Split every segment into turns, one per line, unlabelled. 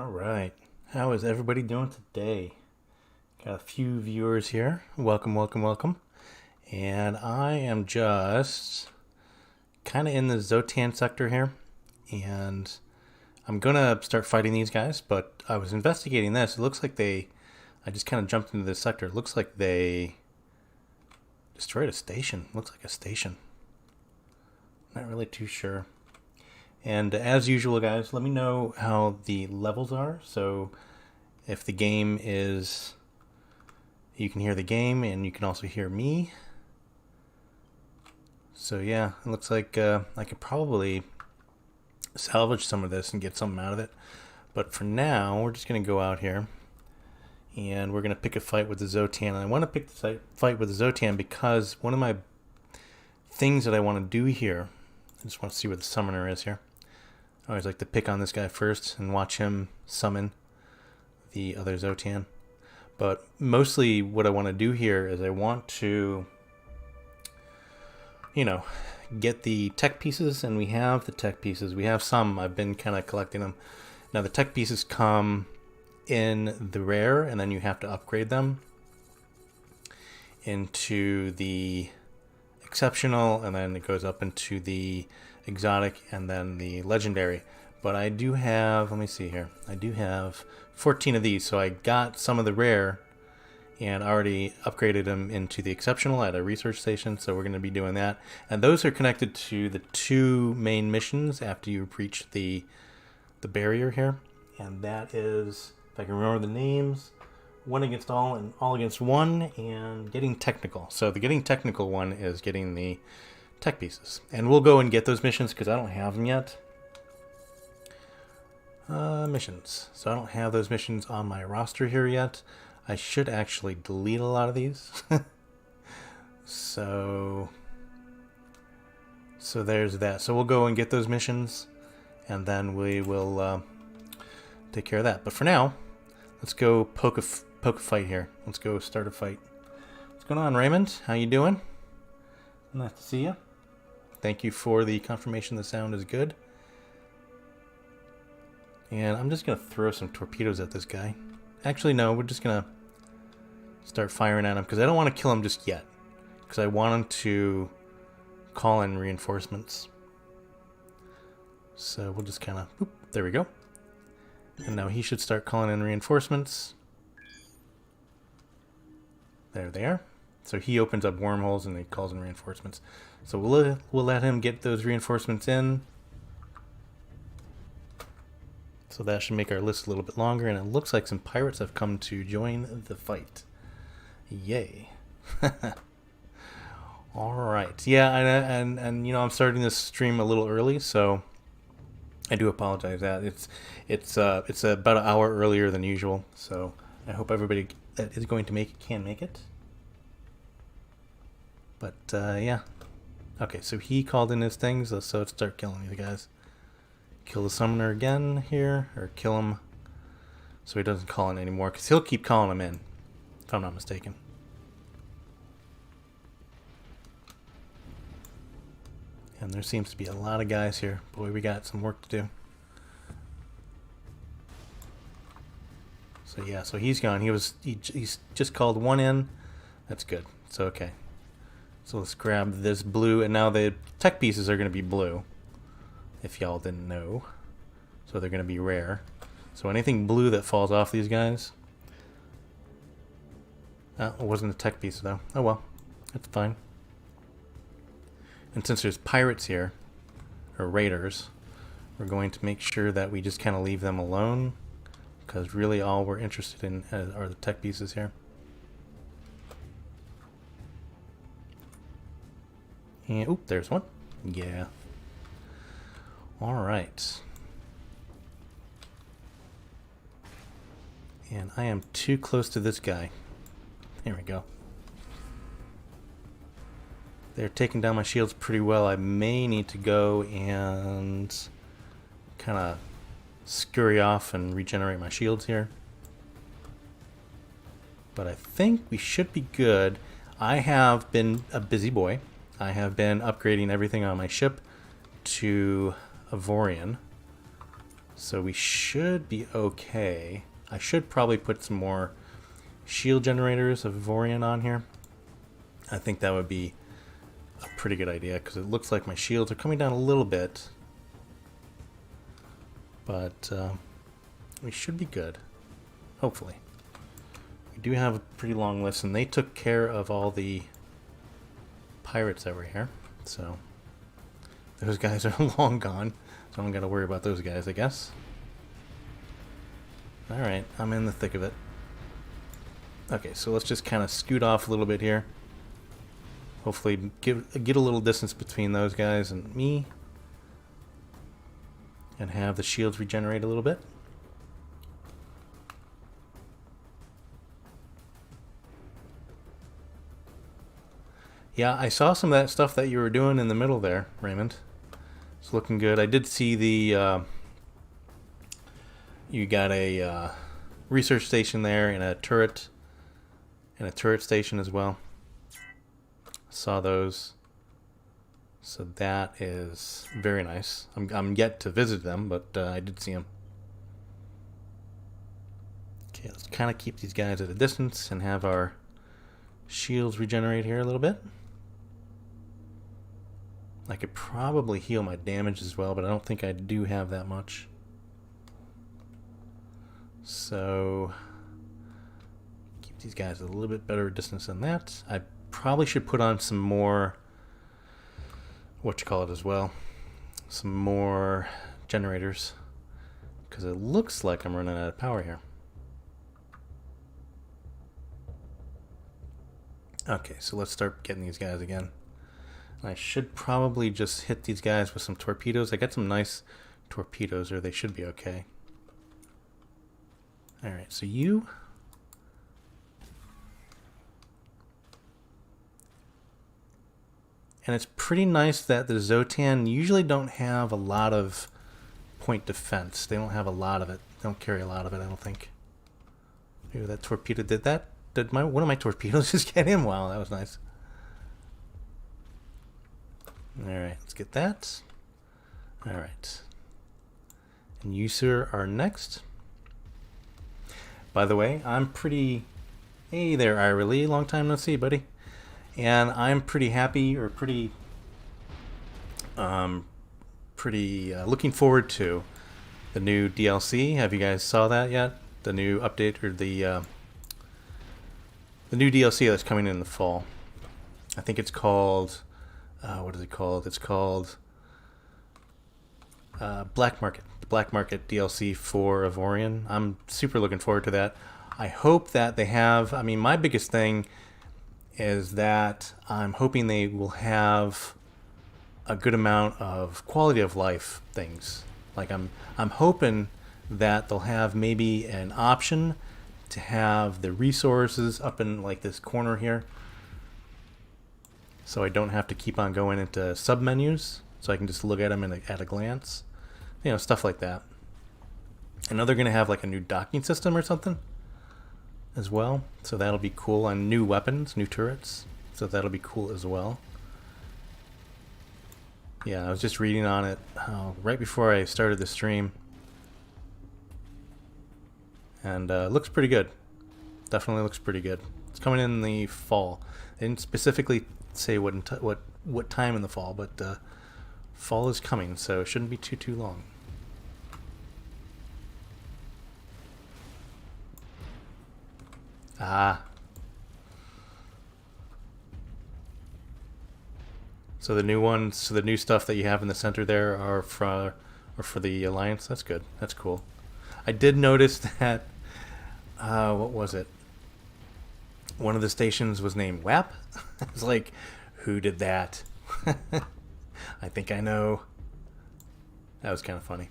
All right. How is everybody doing today? Got a few viewers here. Welcome, welcome, welcome. And I am just kind of in the Xsotan sector here. And I'm going to start fighting these guys, but I was investigating this. It looks like I just kind of jumped into this sector. It looks like they destroyed a station. Looks like a station. Not really too sure. And as usual, guys, let me know how the levels are. So if the game is, you can hear the game and you can also hear me. So yeah, it looks like I could probably salvage some of this and get something out of it. But for now, we're just going to go out here and we're going to pick a fight with the Xsotan. And I want to pick the fight with the Xsotan because one of my things that I want to do here, I just want to see where the summoner is here. I always like to pick on this guy first and watch him summon the other Xsotan. But mostly what I want to do here is I want to, get the tech pieces, and we have the tech pieces. We have some. I've been kind of collecting them. Now the tech pieces come in the rare, and then you have to upgrade them into the exceptional, and then it goes up into the exotic and then the legendary. But I do have, let me see here, I do have 14 of these, so I got some of the rare and already upgraded them into the exceptional at a research station, so we're going to be doing that. And those are connected to the two main missions after you reach the barrier here, and that is, if I can remember the names, one against all and all against one, and getting technical. So the getting technical one is getting the tech pieces, and we'll go and get those missions because I don't have them yet. Missions. So I don't have those missions on my roster here yet. I should actually delete a lot of these. So there's that. So we'll go and get those missions, and then we will take care of that. But for now, let's go poke a fight here. Let's go start a fight. What's going on, Raymond? How you doing? Nice to see you. Thank you for the confirmation the sound is good. And I'm just going to throw some torpedoes at this guy. Actually, no, we're just going to start firing at him because I don't want to kill him just yet. Because I want him to call in reinforcements. So we'll just kind of, there we go. And now he should start calling in reinforcements. There they are. So he opens up wormholes and he calls in reinforcements. So we'll let him get those reinforcements in. So that should make our list a little bit longer. And it looks like some pirates have come to join the fight. Yay. All right. Yeah, and I'm starting this stream a little early, so I do apologize that it's about an hour earlier than usual. So I hope everybody that is going to make it can make it. But yeah. Okay, so he called in his things, so let's start killing these guys. Kill the summoner again here, or kill him so he doesn't call in anymore, because he'll keep calling him in, if I'm not mistaken. And there seems to be a lot of guys here. Boy, we got some work to do. So yeah, so he's gone. He's just called one in. That's good. So okay. So let's grab this blue, and now the tech pieces are going to be blue, if y'all didn't know. So they're going to be rare. So anything blue that falls off these guys. It wasn't a tech piece though. Oh well, that's fine. And since there's pirates here, or raiders, we're going to make sure that we just kind of leave them alone, because really all we're interested in are the tech pieces here. And, oop, there's one. Yeah. Alright. And I am too close to this guy. There we go. They're taking down my shields pretty well. I may need to go and kind of scurry off and regenerate my shields here. But I think we should be good. I have been a busy boy. I have been upgrading everything on my ship to Avorion. So we should be okay. I should probably put some more shield generators of Avorion on here. I think that would be a pretty good idea because it looks like my shields are coming down a little bit. But we should be good, hopefully. We do have a pretty long list, and they took care of all the pirates that were here. So those guys are long gone, so I don't got to worry about those guys, I guess. Alright, I'm in the thick of it. Okay, so let's just kind of scoot off a little bit here. Hopefully get a little distance between those guys and me. And have the shields regenerate a little bit. Yeah, I saw some of that stuff that you were doing in the middle there, Raymond. It's looking good. I did see the... you got a research station there and a turret station as well. Saw those. So that is very nice. I'm yet to visit them, but I did see them. Okay, let's kind of keep these guys at a distance and have our shields regenerate here a little bit. I could probably heal my damage as well, but I don't think I do have that much. So keep these guys at a little bit better distance than that. I probably should put on some more, as well, some more generators, because it looks like I'm running out of power here. Okay, so let's start getting these guys again. I should probably just hit these guys with some torpedoes. I got some nice torpedoes, or they should be okay. Alright, so you... And it's pretty nice that the Xsotan usually don't have a lot of point defense. They don't have a lot of it. They don't carry a lot of it, I don't think. Maybe that torpedo did that. Did one of my torpedoes just get in? Wow, that was nice. Alright, let's get that. Alright. And you, sir, are next. By the way, I'm pretty... Hey there, Ira Lee. Long time no see, buddy. And I'm pretty happy, or pretty looking forward to the new DLC. Have you guys saw that yet? The new update, or the new DLC that's coming in the fall. I think it's called... what is it called? It's called Black Market. The Black Market DLC for Avorion. I'm super looking forward to that. I hope that they have... I mean, my biggest thing is that I'm hoping they will have a good amount of quality of life things. Like I'm hoping that they'll have maybe an option to have the resources up in like this corner here, so I don't have to keep on going into sub menus, so I can just look at them at a glance, you know, stuff like that. I know they're gonna have like a new docking system or something as well, so that'll be cool, and new weapons, new turrets, so that'll be cool as well. Yeah, I was just reading on it right before I started the stream, and it looks pretty good. Definitely looks pretty good. It's coming in the fall. They didn't specifically say what time in the fall, but fall is coming, so it shouldn't be too long. Ah. So the new ones, so the new stuff that you have in the center there are for the Alliance. That's good. That's cool. I did notice that, what was it? One of the stations was named WAP. I was like, who did that? I think I know. That was kind of funny.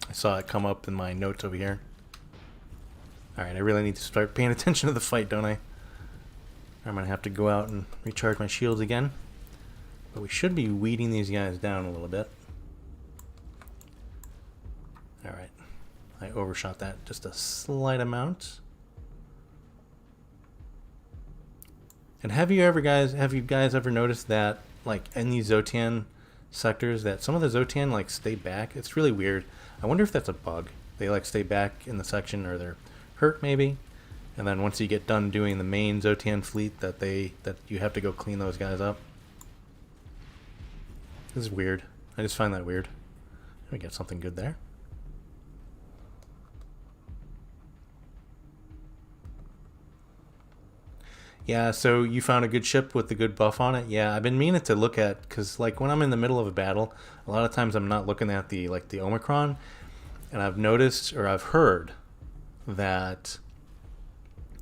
I saw it come up in my notes over here. Alright, I really need to start paying attention to the fight, don't I? I'm going to have to go out and recharge my shields again. But we should be weeding these guys down a little bit. Alright. I overshot that just a slight amount. And have you guys ever noticed that, like, in these Xsotan sectors that some of the Xsotan like stay back. It's really weird. I wonder if that's a bug. They like stay back in the section, or they're hurt maybe. And then once you get done doing the main Xsotan fleet, that you have to go clean those guys up. This is weird. I just find that weird. We get something good there. Yeah, so you found a good ship with the good buff on it. Yeah, I've been meaning to look at, because like when I'm in the middle of a battle, a lot of times I'm not looking at the Omicron, and I've noticed, or I've heard, that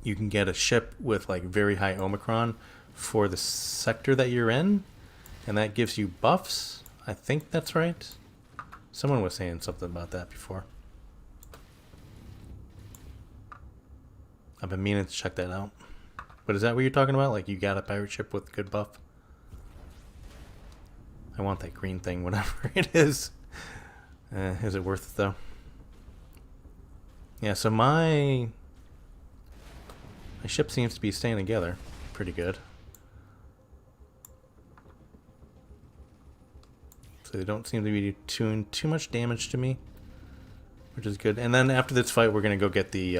you can get a ship with like very high Omicron for the sector that you're in, and that gives you buffs. I think that's right. Someone was saying something about that before. I've been meaning to check that out. But is that what you're talking about? Like you got a pirate ship with good buff? I want that green thing, whatever it is. Is it worth it though? Yeah, so my ship seems to be staying together pretty good. So they don't seem to be doing too much damage to me, which is good. And then after this fight, we're gonna go get the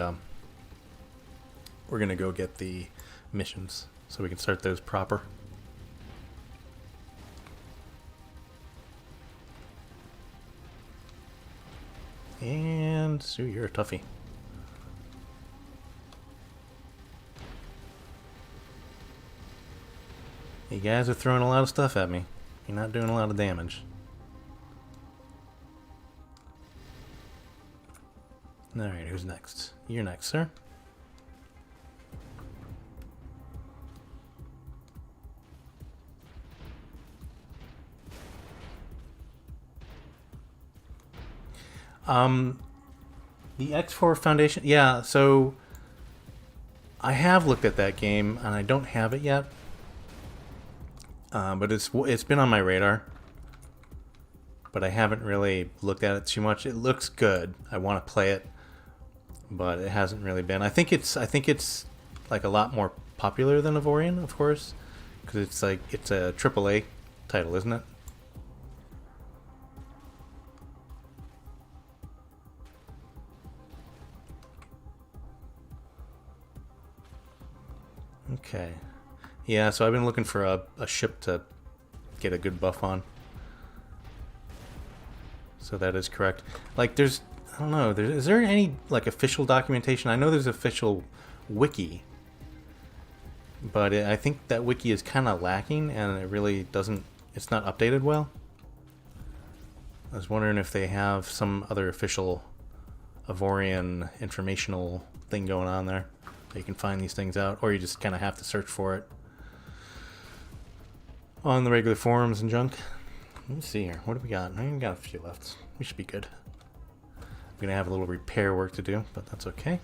missions, so we can start those proper. And Sue, you're a toughie. You guys are throwing a lot of stuff at me. You're not doing a lot of damage. Alright, who's next? You're next, sir. The X4 Foundation, yeah, so I have looked at that game and I don't have it yet, but it's been on my radar, but I haven't really looked at it too much. It looks good. I want to play it, but it hasn't really been. I think it's like a lot more popular than Avorion, of course, because it's a AAA title, isn't it? Okay. Yeah, so I've been looking for a ship to get a good buff on. So that is correct. Like, I don't know, is there any, like, official documentation? I know there's official wiki, but I think that wiki is kind of lacking, and it really it's not updated well. I was wondering if they have some other official Avorion informational thing going on there. You can find these things out, or you just kind of have to search for it on the regular forums and junk. Let me see here. What do we got? I only got a few left. We should be good. I'm gonna have a little repair work to do, but that's okay.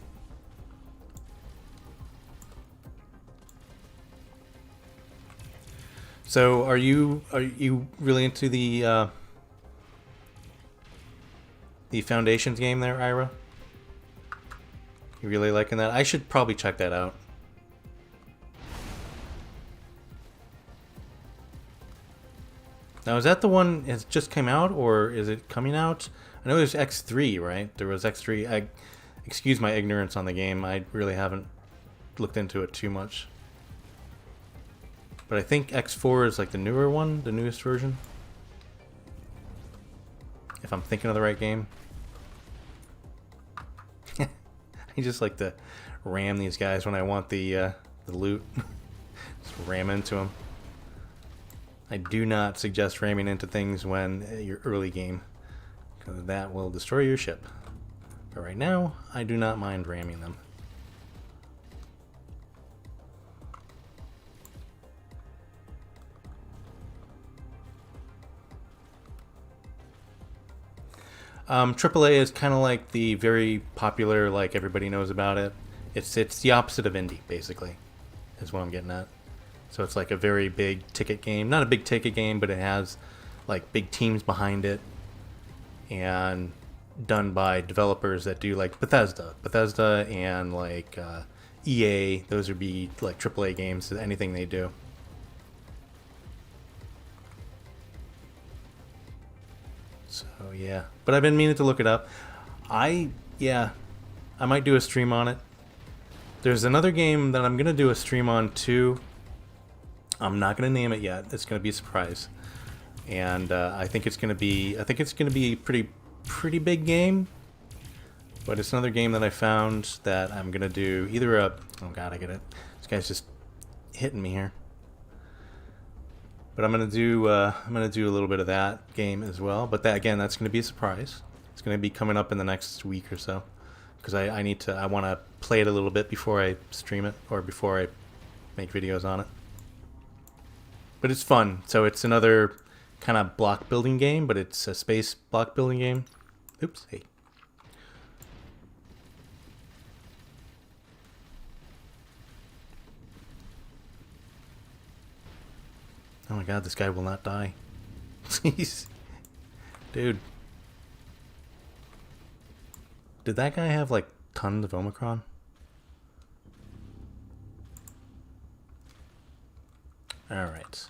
So, are you really into the Foundations game there, Ira? You really liking that? I should probably check that out. Now, is that the one that just came out, or is it coming out? I know there's X3, right? There was X3. Excuse my ignorance on the game. I really haven't looked into it too much. But I think X4 is like the newer one, the newest version. If I'm thinking of the right game. I just like to ram these guys when I want the loot. Just ram into them. I do not suggest ramming into things when you're early game, because that will destroy your ship. But right now, I do not mind ramming them. AAA is kind of like the very popular, like everybody knows about it. It's the opposite of indie, basically, is what I'm getting at. So it's like a very big ticket game. Not a big ticket game, but it has like big teams behind it, and done by developers that do like Bethesda and like EA. Those would be like AAA games, anything they do. So yeah, but I've been meaning to look it up. Yeah, I might do a stream on it. There's another game that I'm gonna do a stream on too. I'm not gonna name it yet. It's gonna be a surprise, and I think it's gonna be a pretty big game. But it's another game that I found that I'm gonna do either a. Oh God, I get it. This guy's just hitting me here. But I'm gonna do a little bit of that game as well. But that again, that's gonna be a surprise. It's gonna be coming up in the next week or so, because I want to play it a little bit before I stream it or before I make videos on it. But it's fun. So it's another kind of block building game, but it's a space block building game. Oops, hey. Oh my God, this guy will not die. Jeez. Dude. Did that guy have like tons of Omicron? Alright.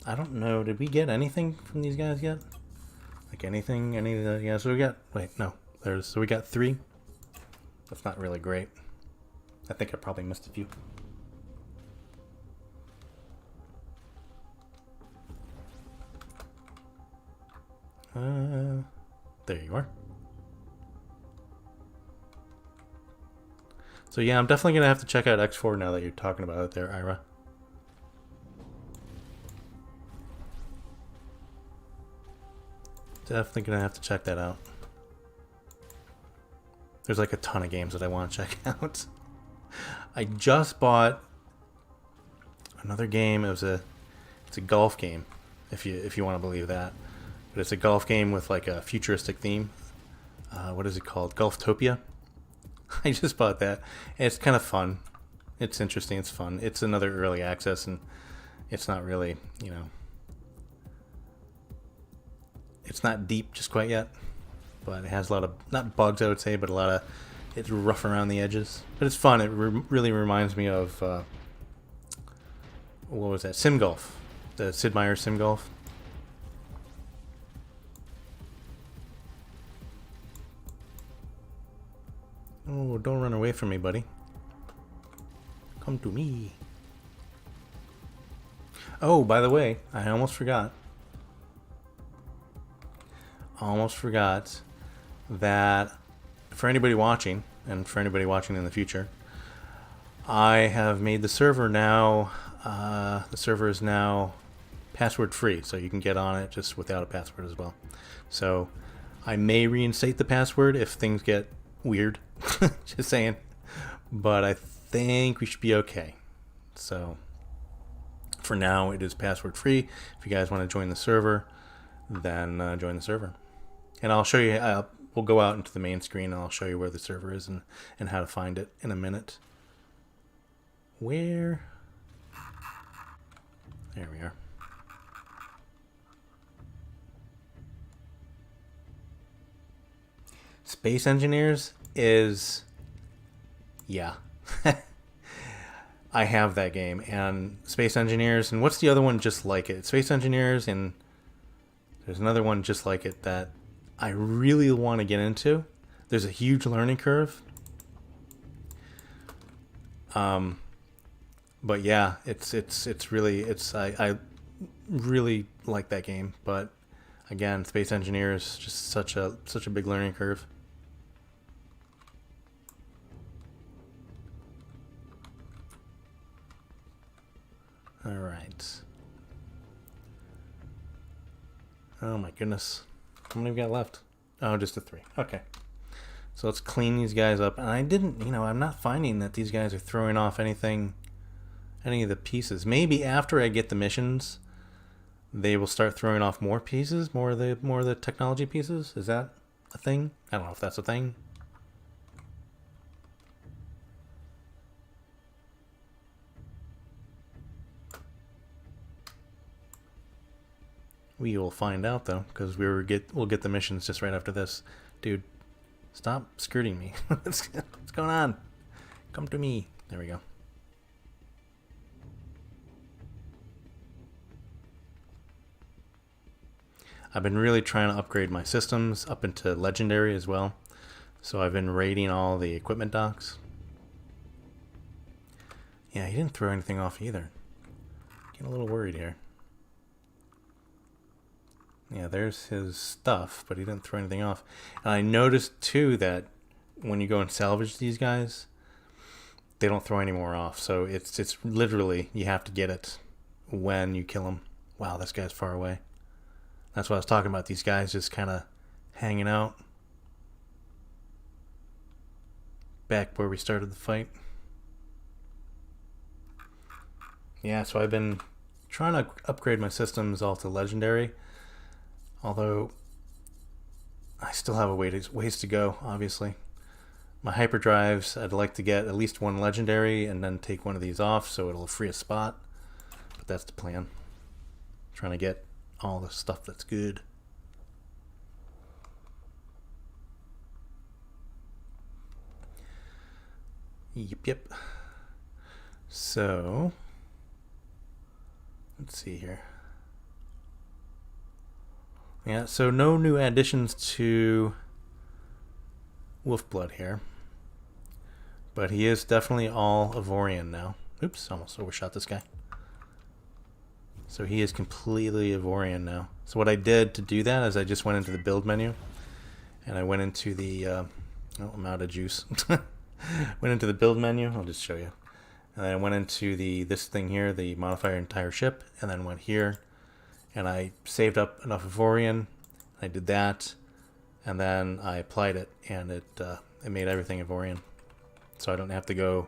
I don't know. Did we get anything from these guys yet? Like anything? Any of the... Yeah, so we got... Wait, no. So we got 3. That's not really great. I think I probably missed a few. There you are. So yeah, I'm definitely gonna have to check out X4 now that you're talking about it there, Ira. Definitely gonna have to check that out. There's like a ton of games that I want to check out. I just bought another game. It's a golf game, if you want to believe that. But it's a golf game with like a futuristic theme. What is it called? Golftopia. I just bought that. And it's kind of fun. It's interesting. It's fun. It's another early access, and it's not really, you know, it's not deep just quite yet. But it has a lot of, not bugs I would say, but a lot of, it's rough around the edges. But it's fun. It really reminds me of, what was that? Sim Golf. The Sid Meier's Sim Golf. Oh, don't run away from me, buddy. Come to me. Oh, by the way, I almost forgot. That for anybody watching, and for anybody watching in the future, I have made the server now, the server is now password free, so you can get on it just without a password as well. So I may reinstate the password if things get weird. Just saying. But I think we should be okay. So for now, it is password free. If you guys want to join the server, then join the server. And I'll show you, we'll go out into the main screen and I'll show you where the server is and how to find it in a minute. Where? There we are. Space Engineers is, yeah. I have that game, and Space Engineers, and what's the other one just like it? Space Engineers, and there's another one just like it that I really want to get into. There's a huge learning curve. But yeah, it's really, I really like that game, but again, Space Engineers, just such a big learning curve. All right. Oh my goodness. How many have we got left? Oh, just a 3. Okay. So let's clean these guys up. And I didn't, I'm not finding that these guys are throwing off anything, any of the pieces. Maybe after I get the missions, they will start throwing off more pieces, more of the technology pieces. Is that a thing? I don't know if that's a thing. We will find out though, because we'll get the missions just right after this. Dude, stop skirting me. What's going on? Come to me. There we go. I've been really trying to upgrade my systems up into Legendary as well. So I've been raiding all the equipment docks. Yeah, he didn't throw anything off either. Getting a little worried here. Yeah, there's his stuff, but he didn't throw anything off. And I noticed too that when you go and salvage these guys, they don't throw any more off. So it's literally, you have to get it when you kill them. Wow, this guy's far away. That's what I was talking about. These guys just kind of hanging out. Back where we started the fight. Yeah, so I've been trying to upgrade my systems all to Legendary. Although, I still have a ways to go, obviously. My hyperdrives, I'd like to get at least one Legendary and then take one of these off so it'll free a spot. But that's the plan. Trying to get all the stuff that's good. Yep. So, let's see here. Yeah, so no new additions to Wolfblood here. But he is definitely all Avorion now. Oops, almost overshot this guy. So he is completely Avorion now. So what I did to do that is I just went into the build menu. And I went into the... oh, I'm out of juice. Went into the build menu. I'll just show you. And then I went into this thing here, the modify your entire ship. And then went here. And I saved up enough Avorion. I did that, and then I applied it, and it made everything Avorion. So I don't have to go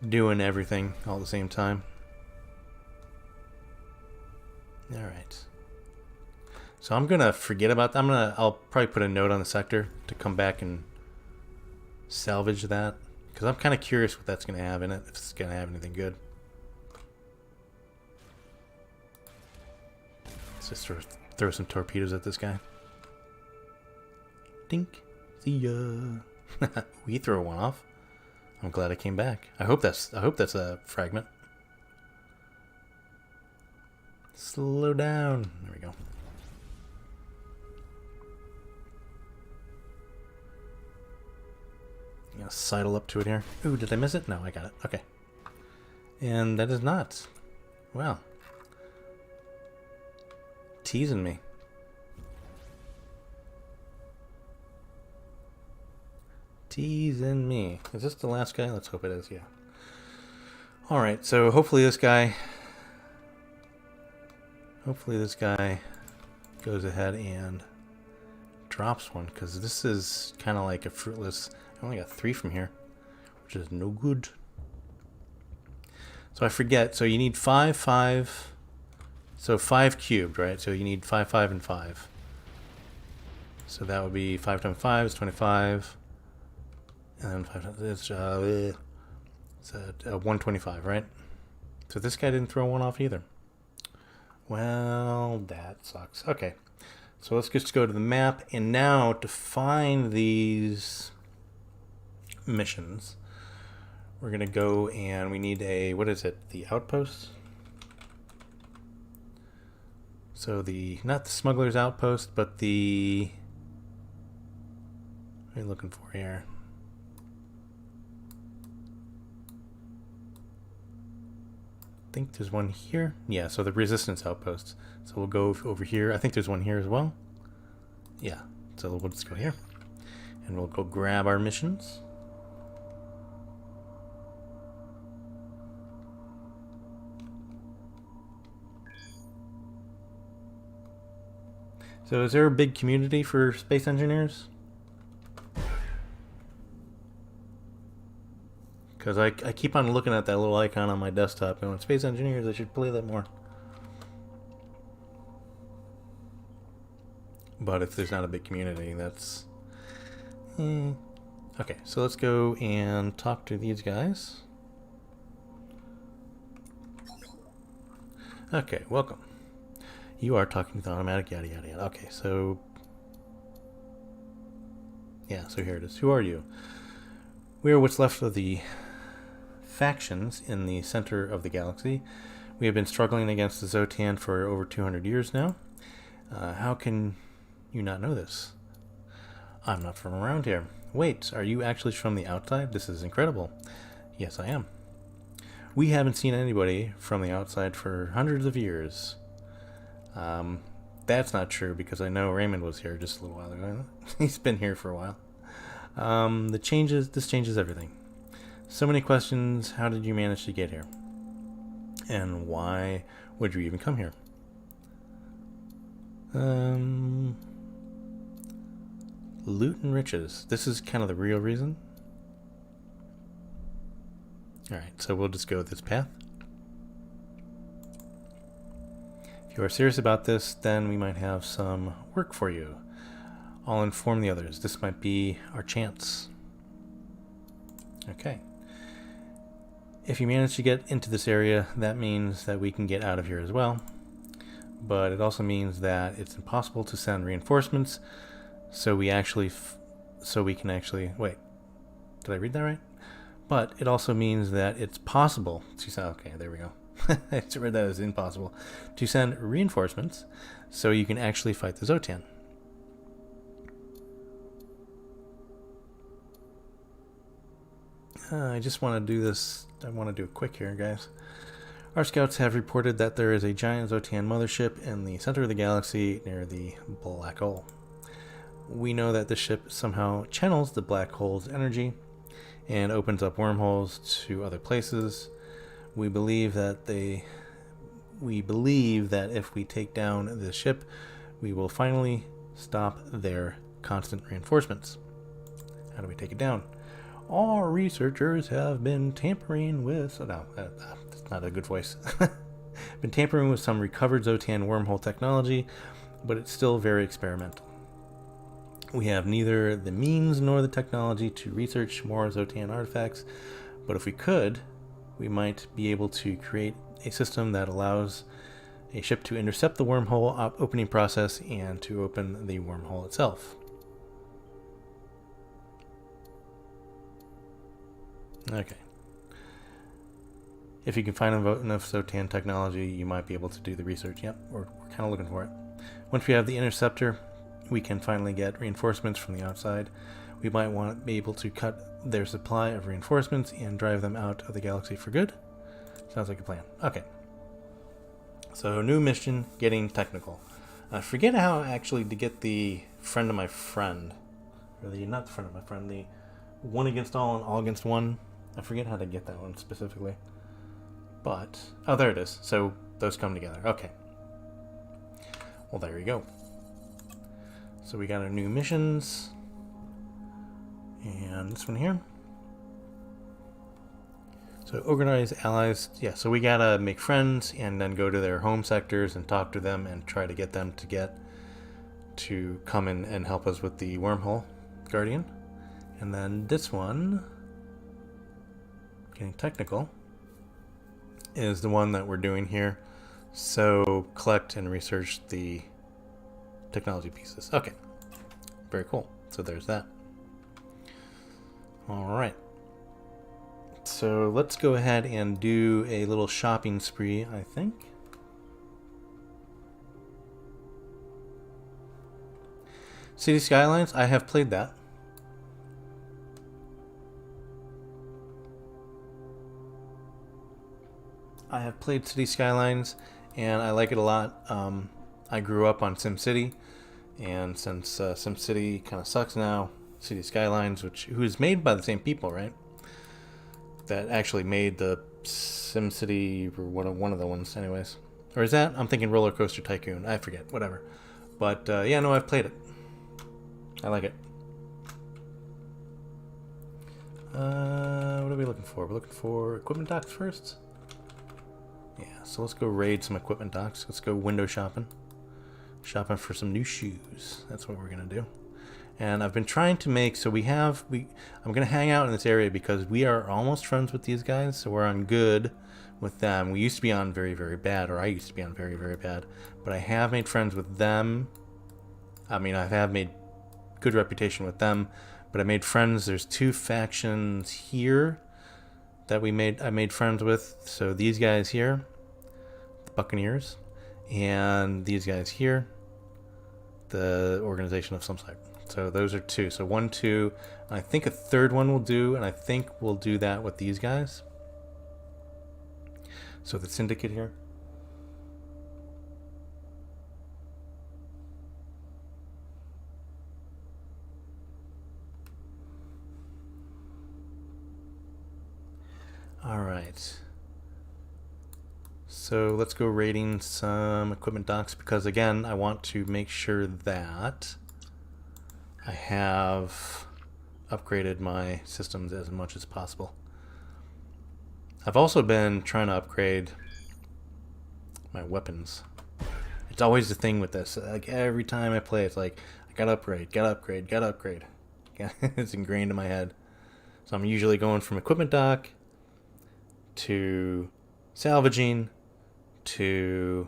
doing everything all at the same time. All right. So I'm gonna forget about that. I'll probably put a note on the sector to come back and salvage that, because I'm kind of curious what that's gonna have in it. If it's gonna have anything good. Let's just throw some torpedoes at this guy. Dink. See ya. We throw one off. I'm glad I came back. I hope that's a fragment. Slow down. There we go. I'm gonna sidle up to it here. Ooh, did I miss it? No, I got it. Okay. And that is not. Wow. Teasing me. Teasing me. Is this the last guy? Let's hope it is, yeah. Alright, so hopefully this guy goes ahead and drops one, because this is kind of like a fruitless... I only got 3 from here, which is no good. So I forget, so you need 5, 5... So 5 cubed, right? So you need 5, 5, and 5. So that would be 5 times 5 is 25. And then 5 times it's 125, right? So this guy didn't throw one off either. Well, that sucks. Okay. So let's just go to the map. And now to find these missions, we're going to go and we need a, what is it? The outpost? So not the smuggler's outpost, but the, what are you looking for here? I think there's one here. Yeah, so the resistance outpost. So we'll go over here. I think there's one here as well. Yeah, so we'll just go here. And we'll go grab our missions. So is there a big community for space engineers? Because I keep on looking at that little icon on my desktop going, space engineers, I should play that more. But if there's not a big community, that's... Okay, so let's go and talk to these guys. Okay, welcome. You are talking to the automatic, yada yada yada. Okay, so... Yeah, so here it is. Who are you? We are what's left of the factions in the center of the galaxy. We have been struggling against the Xsotan for over 200 years now. How can you not know this? I'm not from around here. Wait, are you actually from the outside? This is incredible. Yes, I am. We haven't seen anybody from the outside for hundreds of years. That's not true because I know Raymond was here just a little while ago. He's been here for a while. This changes everything. So many questions. How did you manage to get here? And why would you even come here? Loot and riches. This is kind of the real reason. Alright, so we'll just go this path. If you are serious about this, then we might have some work for you. I'll inform the others. This might be our chance. Okay. If you manage to get into this area, that means that we can get out of here as well. But it also means that it's impossible to send reinforcements, so we can actually wait. Did I read that right? But it also means that it's possible to send. Okay, there we go. I read that as impossible to send reinforcements, so you can actually fight the Xsotan. I just want to do this. I want to do it quick here, guys. Our scouts have reported that there is a giant Xsotan mothership in the center of the galaxy near the black hole. We know that this ship somehow channels the black hole's energy and opens up wormholes to other places. We believe that if we take down this ship, we will finally stop their constant reinforcements. How do we take it down? Our researchers have been tampering with... Oh, no, that's not a good voice. Been tampering with some recovered Xsotan wormhole technology, but it's still very experimental. We have neither the means nor the technology to research more Xsotan artifacts, but if we could, we might be able to create a system that allows a ship to intercept the wormhole opening process and to open the wormhole itself. Okay. If you can find enough Xsotan technology, you might be able to do the research. Yep, we're kind of looking for it. Once we have the interceptor, we can finally get reinforcements from the outside. We might want to be able to cut their supply of reinforcements and drive them out of the galaxy for good. Sounds like a plan. Okay. So, new mission, getting technical. I forget how actually to get the friend of my friend. Or not the friend of my friend, the one against all and all against one. I forget how to get that one specifically. But, oh, there it is. So, those come together. Okay. Well, there you go. So we got our new missions. And this one here. So organize allies. Yeah, so we gotta make friends and then go to their home sectors and talk to them and try to get them to come in and help us with the Wormhole Guardian. And then this one, getting technical, is the one that we're doing here. So collect and research the technology pieces. Okay, very cool. So there's that. All right. So let's go ahead and do a little shopping spree, I think. City Skylines, I have played that. I have played City Skylines, and I like it a lot. I grew up on SimCity, and since SimCity kind of sucks now, City Skylines, who is made by the same people, right? That actually made the SimCity, or one of the ones, anyways. Or is that? I'm thinking Roller Coaster Tycoon. I forget. Whatever. But yeah, no, I've played it. I like it. What are we looking for? We're looking for equipment docks first. Yeah, so let's go raid some equipment docks. Let's go window shopping. Shopping for some new shoes. That's what we're gonna do. And I've been trying to make, so I'm gonna hang out in this area because we are almost friends with these guys, so we're on good with them. We used to be on very, very bad, or I used to be on very, very bad, but I have made friends with them. I mean, I have made good reputation with them, but I made friends. There's two factions here that I made friends with. So these guys here, the Buccaneers, and these guys here, the organization of some site. So those are 2. So 1, 2, and I think a third one will do, and I think we'll do that with these guys. So the syndicate here. All right. So let's go rating some equipment docks, because again, I want to make sure that I have upgraded my systems as much as possible. I've also been trying to upgrade my weapons. It's always the thing with this. Like every time I play, it's like, I gotta upgrade, gotta upgrade, gotta upgrade. It's ingrained in my head. So I'm usually going from equipment dock to salvaging to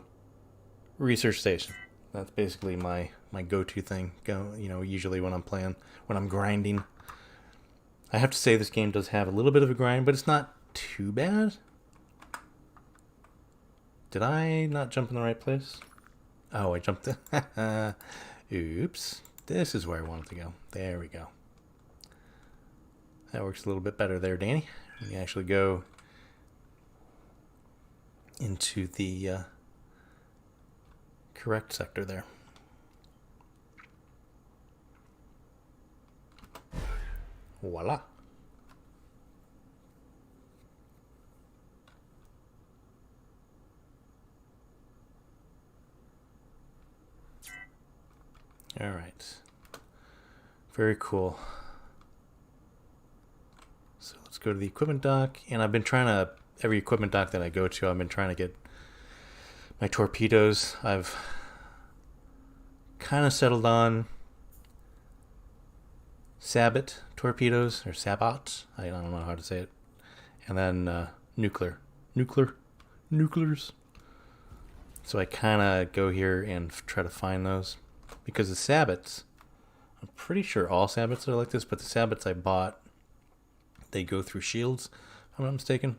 research station. That's basically my go-to thing. Usually when I'm playing, when I'm grinding. I have to say this game does have a little bit of a grind, but it's not too bad. Did I not jump in the right place? Oh, I jumped. Oops. This is where I wanted to go. There we go. That works a little bit better there, Danny. You actually go into the correct sector there. Voila. All right. Very cool. So let's go to the equipment dock, and I've been trying to, every equipment dock that I go to, I've been trying to get my torpedoes. I've kind of settled on Sabot torpedoes, or Sabot, I don't know how to say it, and then nuclears. So I kind of go here and try to find those, because the Sabots, I'm pretty sure all Sabots are like this, but the Sabots I bought, they go through shields, if I'm not mistaken,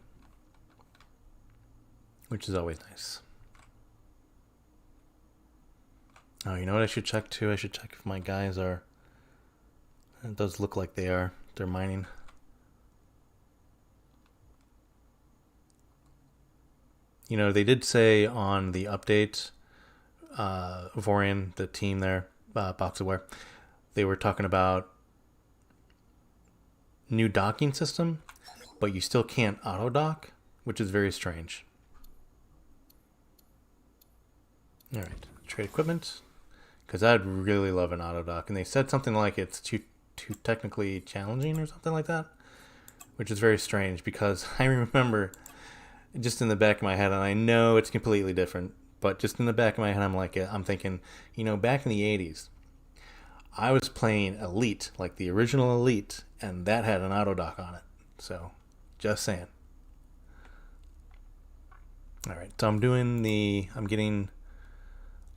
which is always nice. Oh, you know what I should check too? I should check if my guys are, it does look like they are, they're mining. You know, they did say on the update, Avorion, the team there, Boxaware, they were talking about new docking system, but you still can't auto dock, which is very strange. All right, trade equipment, because I'd really love an auto dock, and they said something like it's too technically challenging or something like that, which is very strange, because I remember just in the back of my head, and I know it's completely different, but just in the back of my head, I'm thinking, you know, back in the 80s, I was playing Elite, like the original Elite, and that had an auto dock on it. So, just saying. All right, so I'm getting the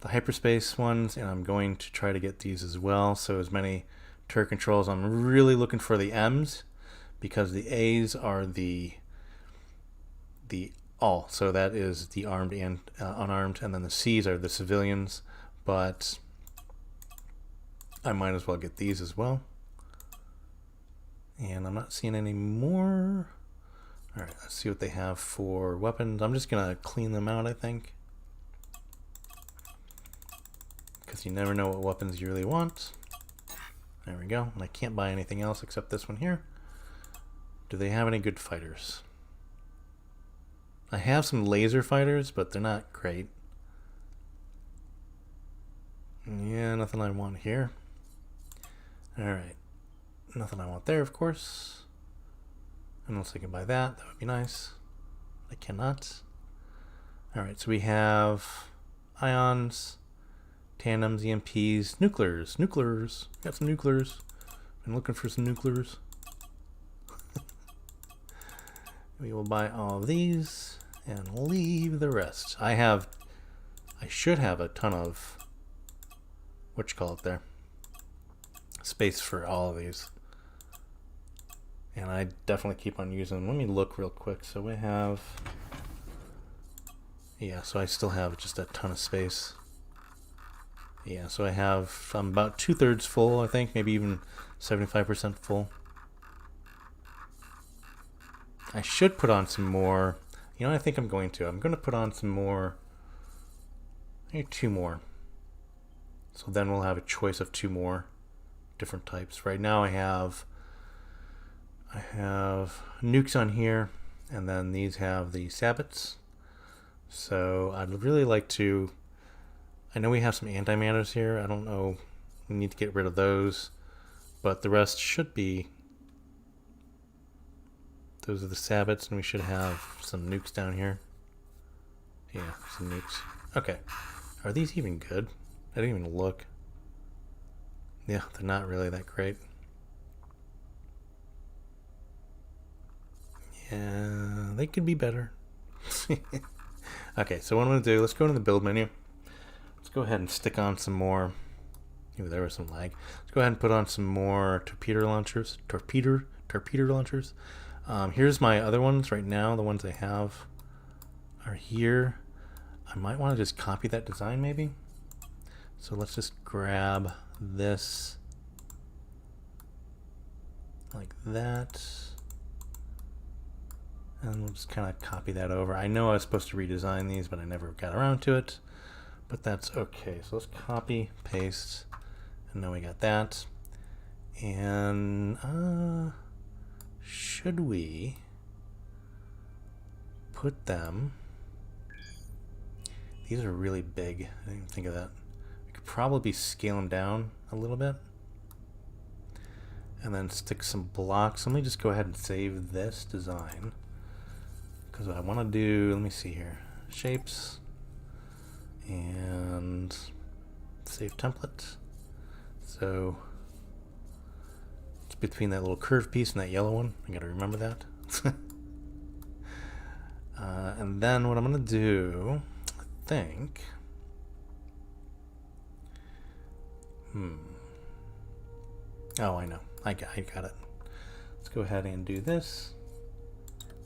hyperspace ones, and I'm going to try to get these as well. So as many turret controls. I'm really looking for the M's, because the A's are the all. So that is the armed and unarmed, and then the C's are the civilians. But I might as well get these as well. And I'm not seeing any more. All right, let's see what they have for weapons. I'm just gonna clean them out, I think, because you never know what weapons you really want. There we go. And I can't buy anything else except this one here. Do they have any good fighters? I have some laser fighters, but they're not great. Yeah, nothing I want here. Alright. Nothing I want there, of course. Unless I can buy that, that would be nice. I cannot. Alright, so we have ions, tandems, EMPs, nuclears. Got some nuclears. Been looking for some nuclears. We will buy all of these and leave the rest. I should have a ton of, space for all of these. And I definitely keep on using them. Let me look real quick. So we have, yeah, so I still have just a ton of space. Yeah, so I'm about 2/3 full, I think, maybe even 75% full. I should put on some more. You know, I think I'm going to. I'm going to put on some more. Maybe 2 more. So then we'll have a choice of 2 more different types. Right now I have nukes on here, and then these have the sabots. So I'd really like to. I know we have some antimatters here. I don't know. We need to get rid of those, but the rest should be. Those are the sabots, and we should have some nukes down here. Yeah, some nukes. Okay. Are these even good? I didn't even look. Yeah, they're not really that great. Yeah, they could be better. Okay, so what I'm going to do, let's go into the build menu. Let's go ahead and stick on some more. Ooh, there was some lag. Let's go ahead and put on some more torpedo launchers. Torpedo launchers. Here's my other ones right now. The ones I have are here. I might want to just copy that design maybe. So let's just grab this like that. And we'll just kind of copy that over. I know I was supposed to redesign these, but I never got around to it. But that's okay. So let's copy, paste, and now we got that. And should we put them? These are really big. I didn't even think of that. We could probably scale them down a little bit. And then stick some blocks. Let me just go ahead and save this design. Because what I want to do, let me see here. Shapes. And save template. So it's between that little curved piece and that yellow one. I gotta remember that. And then what I'm gonna do, I think. Oh, I know. I got it. Let's go ahead and do this.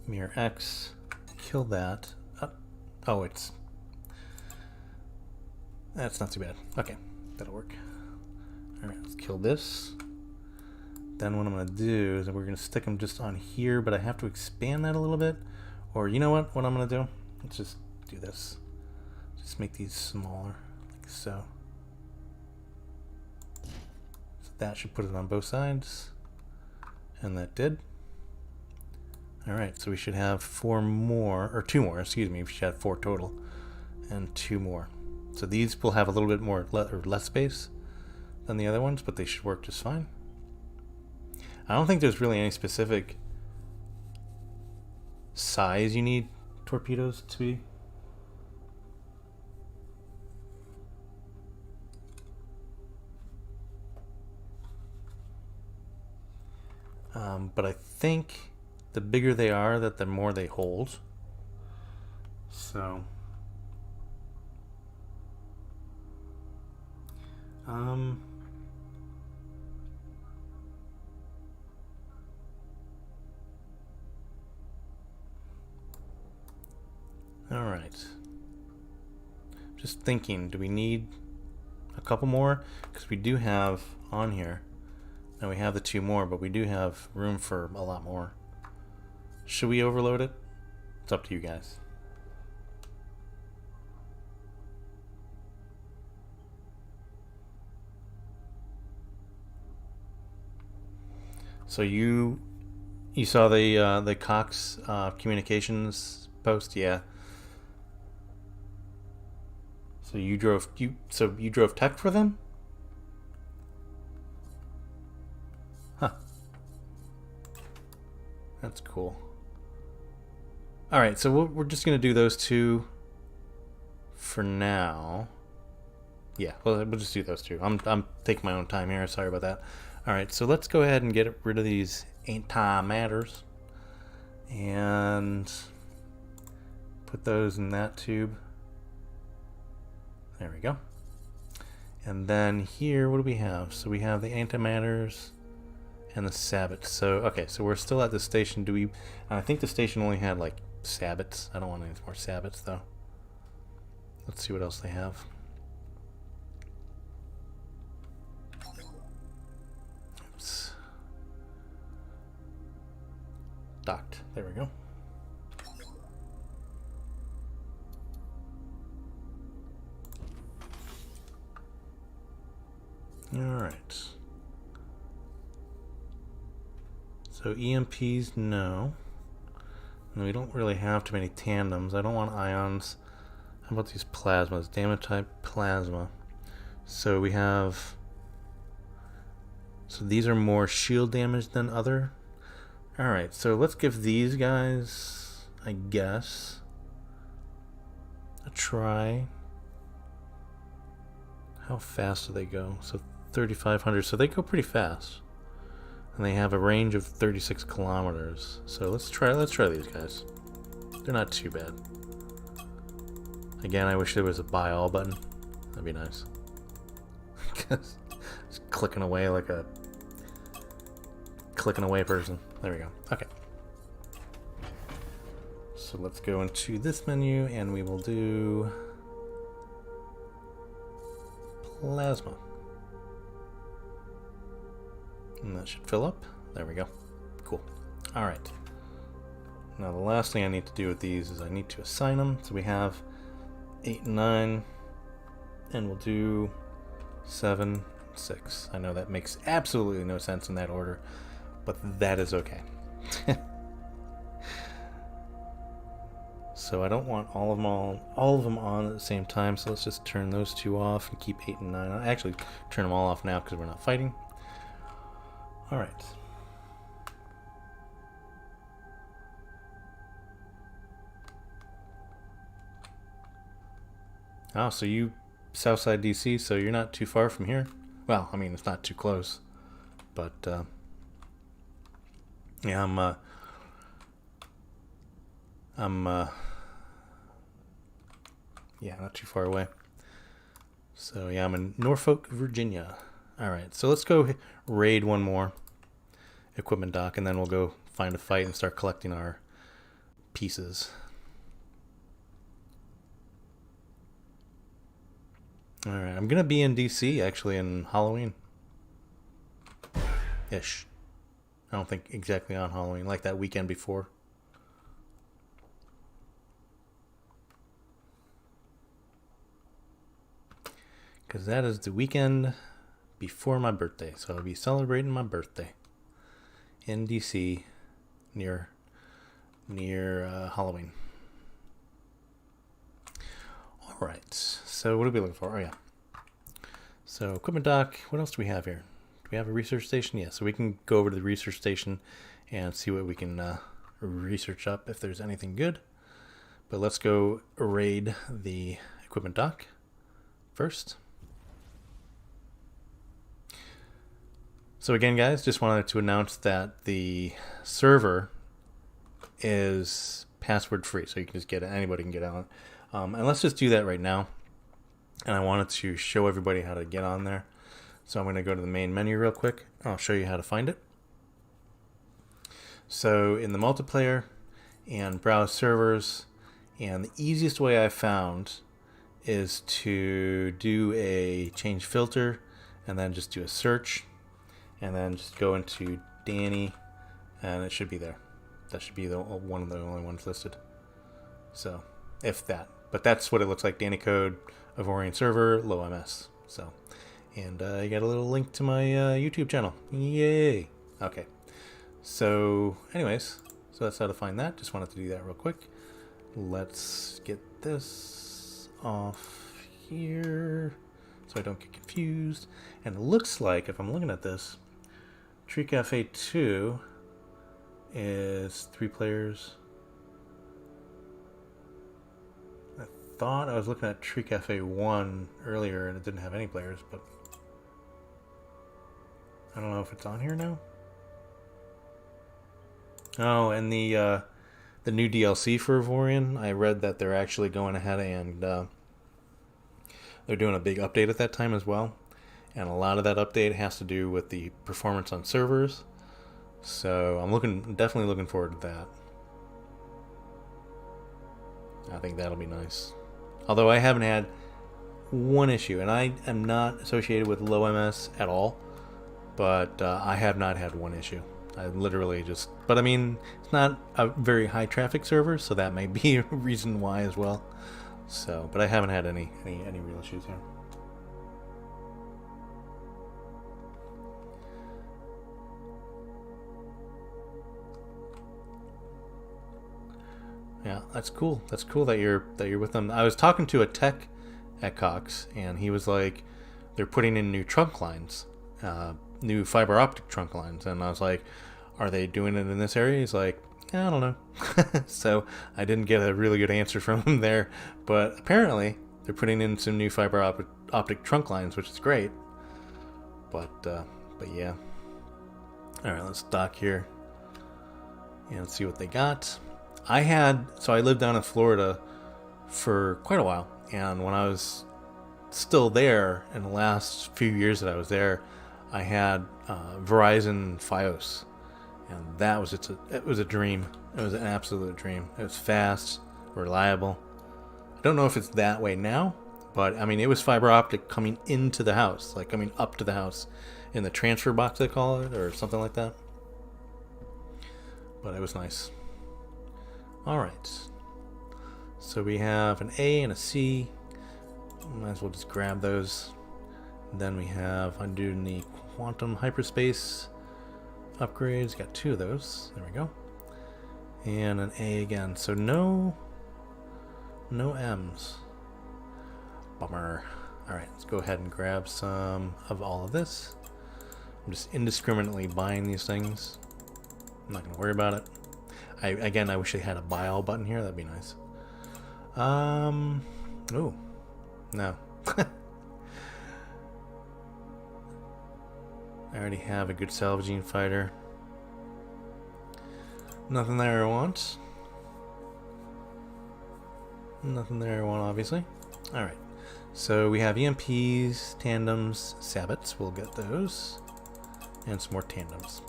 Mirror X. Kill that. Oh, it's. That's not too bad. Okay, that'll work. Alright, let's kill this. Then what I'm going to do is we're going to stick them just on here, but I have to expand that a little bit. Or you know what I'm going to do? Let's just do this. Just make these smaller, like so. So that should put it on both sides. And that did. Alright, so we should have 4 more, or 2 more, excuse me. We should have 4 total. And 2 more. So these will have a little bit more or less space than the other ones, but they should work just fine. I don't think there's really any specific size you need torpedoes to be. But I think the bigger they are, that the more they hold. So all right. Just thinking, do we need a couple more? Because we do have on here. Now we have the 2 more, but we do have room for a lot more. Should we overload it? It's up to you guys. So you saw the Cox communications post, yeah. So you drove tech for them? Huh. That's cool. All right, so we're just gonna do those 2 for now. Yeah, well, we'll just do those 2. I'm taking my own time here. Sorry about that. All right, so let's go ahead and get rid of these antimatters and put those in that tube. There we go. And then here, what do we have? So we have the antimatters and the sabots. So okay, so we're still at the station. Do we? I think the station only had like sabots. I don't want any more sabots though. Let's see what else they have. Docked. There we go. Alright. So EMPs, no. And we don't really have too many tandems. I don't want ions. How about these plasmas? Damage type plasma. So we have... So these are more shield damage than other. Alright, so let's give these guys, I guess, a try. How fast do they go? So 3,500, so they go pretty fast. And they have a range of 36 kilometers. So let's try these guys. They're not too bad. Again, I wish there was a buy all button. That'd be nice. Just clicking away like a clicking away person. There we go. Okay. So let's go into this menu and we will do plasma. And that should fill up. There we go. Cool. Alright. Now the last thing I need to do with these is I need to assign them. So we have 8 and 9. And we'll do 7, 6. I know that makes absolutely no sense in that order, but that is okay. So I don't want all of them on at the same time, so let's just turn those two off and keep 8 and 9 on. Actually, turn them all off now because we're not fighting. Alright. Oh, so you Southside DC, so you're not too far from here. Well, I mean, it's not too close, but yeah, yeah, not too far away. So yeah, I'm in Norfolk, Virginia. All right, so let's go raid one more equipment dock, and then we'll go find a fight and start collecting our pieces. All right, I'm gonna be in DC actually in Halloween ish. I don't think exactly on Halloween, like that weekend before. Because that is the weekend before my birthday. So I'll be celebrating my birthday in DC near Halloween. Alright, so what are we looking for? Oh yeah. So equipment dock, what else do we have here? Do we have a research station? Yeah, so we can go over to the research station and see what we can research up if there's anything good. But let's go raid the equipment dock first. So again, guys, just wanted to announce that the server is password free, so you can just get it. Anybody can get on. And let's just do that right now. And I wanted to show everybody how to get on there. So I'm going to go to the main menu real quick. I'll show you how to find it. So in the multiplayer and browse servers, and the easiest way I found is to do a change filter and then just do a search and then just go into Danny and it should be there. That should be one of the only ones listed. So if that. But that's what it looks like. DannyCode, Avorion server, low MS. So, and you got a little link to my YouTube channel. Yay! Okay. So, anyways, so that's how to find that. Just wanted to do that real quick. Let's get this off here so I don't get confused. And it looks like, if I'm looking at this, Tree Cafe 2 is 3 players. Thought I was looking at Tree Cafe 1 earlier and it didn't have any players, but I don't know if it's on here now. Oh, and the new DLC for Avorion, I read that they're actually going ahead and they're doing a big update at that time as well. And a lot of that update has to do with the performance on servers. So I'm definitely looking forward to that. I think that'll be nice. Although I haven't had one issue, and I am not associated with low MS at all, but I have not had one issue. I literally just, but I mean, it's not a very high traffic server, so that may be a reason why as well. So, but I haven't had any real issues here. Yeah, that's cool. That's cool that you're with them. I was talking to a tech at Cox, and he was like, they're putting in new trunk lines, new fiber optic trunk lines, and I was like, are they doing it in this area? He's like, yeah, I don't know. So I didn't get a really good answer from him there, but apparently they're putting in some new fiber optic trunk lines, which is great. But yeah. All right, let's dock here and see what they got. I lived down in Florida for quite a while, and when I was still there in the last few years that I was there, I had Verizon Fios, and that was it was a dream. It was an absolute dream. It was fast, reliable. I don't know if it's that way now, but I mean, it was fiber optic coming into the house, like coming up to the house in the transfer box, they call it, or something like that. But it was nice. All right, so we have an A and a C. Might as well just grab those. And then we have undoing the quantum hyperspace upgrades. Got 2 of those. There we go. And an A again. So no M's. Bummer. All right, let's go ahead and grab some of all of this. I'm just indiscriminately buying these things. I'm not gonna worry about it. I wish they had a buy all button here. That'd be nice. Oh, no. I already have a good salvaging fighter. Nothing there I want. Nothing there I want, obviously. Alright. So we have EMPs, tandems, sabots. We'll get those. And some more tandems.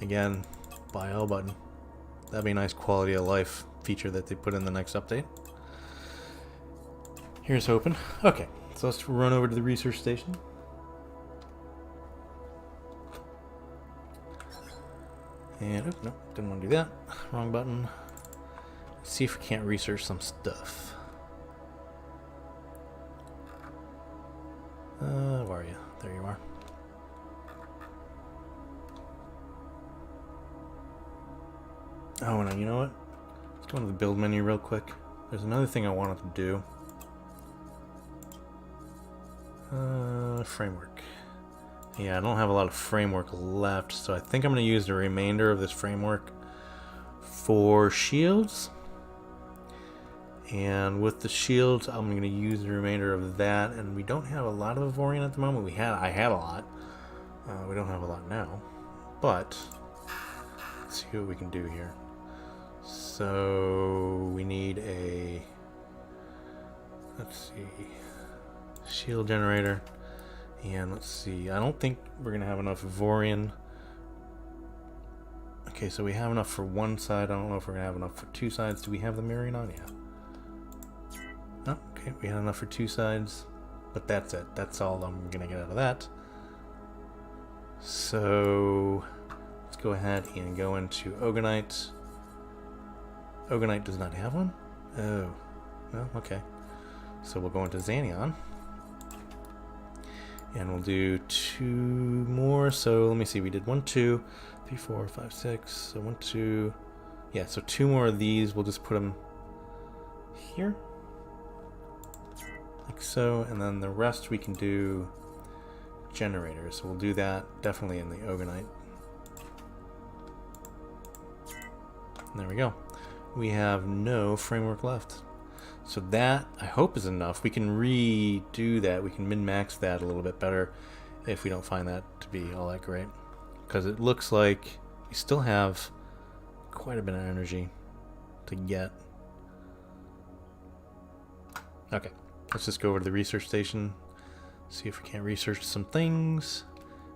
Again, buy all button. That'd be a nice quality of life feature that they put in the next update. Here's hoping. Okay, so let's run over to the research station. And, oh, no, didn't want to do that. Wrong button. Let's see if we can't research some stuff. Where are you? There you are. Oh, and you know what? Let's go into the build menu real quick. There's another thing I wanted to do. Framework. Yeah, I don't have a lot of framework left, so I think I'm going to use the remainder of this framework for shields. And with the shields, I'm going to use the remainder of that. And we don't have a lot of Avorion at the moment. I had a lot. We don't have a lot now. But let's see what we can do here. So we need a, let's see, shield generator. And let's see, I don't think we're going to have enough Avorion. Okay, so we have enough for one side. I don't know if we're going to have enough for 2 sides. Do we have the mirroring on? Yeah. Oh, okay, we had enough for 2 sides. But that's it. That's all I'm going to get out of that. So let's go ahead and go into Ogonite. Ogonite does not have one? Oh, no, okay. So we'll go into Xanion. And we'll do 2 more. So let me see, we did 1, 2, 3, 4, 5, 6. So 1, 2. Yeah, so 2 more of these. We'll just put them here. Like so. And then the rest we can do generators. So we'll do that definitely in the Ogonite. And there we go. We have no framework left. So that, I hope, is enough. We can redo that. We can min-max that a little bit better if we don't find that to be all that great. Because it looks like we still have quite a bit of energy to get. Okay, let's just go over to the research station, see if we can't research some things,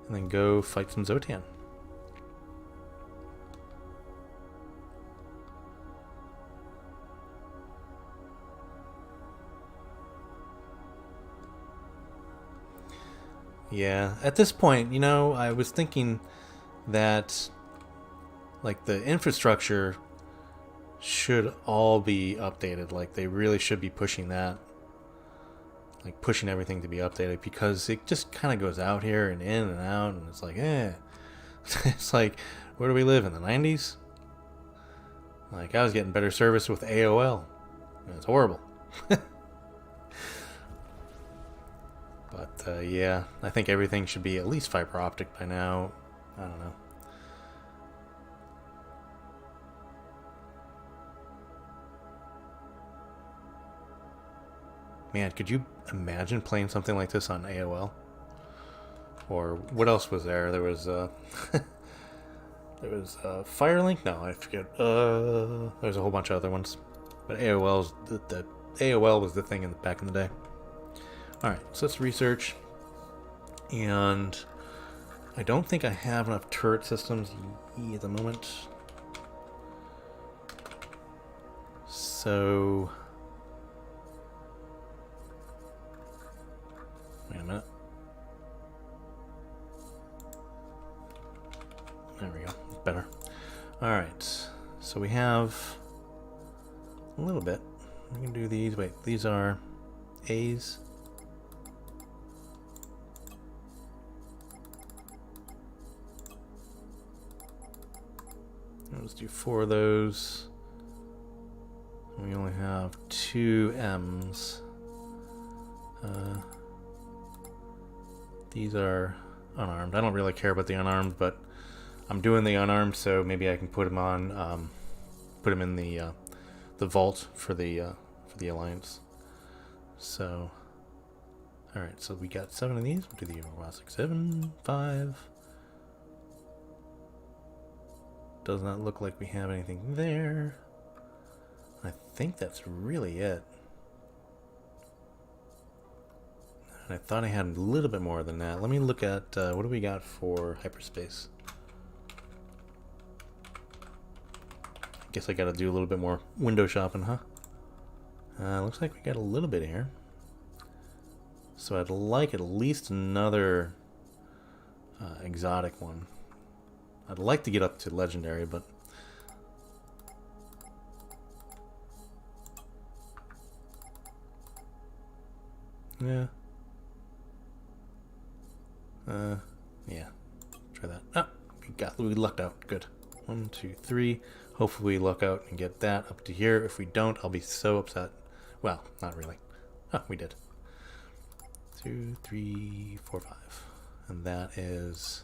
and then go fight some Xsotan. Yeah, at this point, you know, I was thinking that, like, the infrastructure should all be updated. Like, they really should be pushing that. Like, pushing everything to be updated, because it just kind of goes out here and in and out, and it's like, eh. It's like, where do we live, in the 90s? Like, I was getting better service with AOL. It's horrible. But, yeah, I think everything should be at least fiber optic by now. I don't know. Man, could you imagine playing something like this on AOL? Or what else was there? There was, there was Firelink? No, I forget. There's a whole bunch of other ones. But AOL's the AOL was the thing back in the day. Alright, so let's research. And I don't think I have enough turret systems at the moment. So wait a minute. There we go. Better. Alright. So we have a little bit. We can do these. Wait, these are A's. Let's do 4 of those. We only have 2 M's. These are unarmed. I don't really care about the unarmed, but I'm doing the unarmed, so maybe I can put them on, put them in the vault for the alliance. So, all right. So we got 7 of these. We'll do the 6, 7, 5. Does not look like we have anything there. I think that's really it. And I thought I had a little bit more than that. Let me look at what do we got for hyperspace. Guess I got to do a little bit more window shopping, huh? Looks like we got a little bit here. So I'd like at least another exotic one. I'd like to get up to legendary, but yeah. Yeah. Try that. Ah, we lucked out. Good. 1, 2, 3. Hopefully we luck out and get that up to here. If we don't, I'll be so upset. Well, not really. Oh, we did. 2, 3, 4, 5. And that is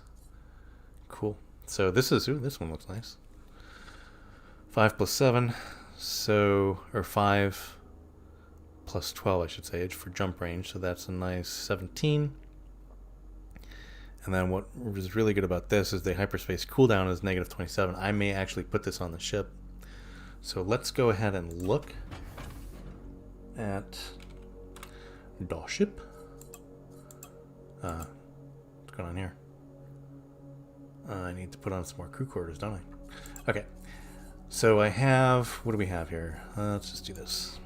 cool. So this is, ooh, this one looks nice. 5 plus 7, so, or 5 plus 12, I should say, for jump range. So that's a nice 17. And then what is really good about this is the hyperspace cooldown is negative 27. I may actually put this on the ship. So let's go ahead and look at the ship. What's going on here? I need to put on some more crew quarters, don't I? Okay. So I have, what do we have here? Let's just do this.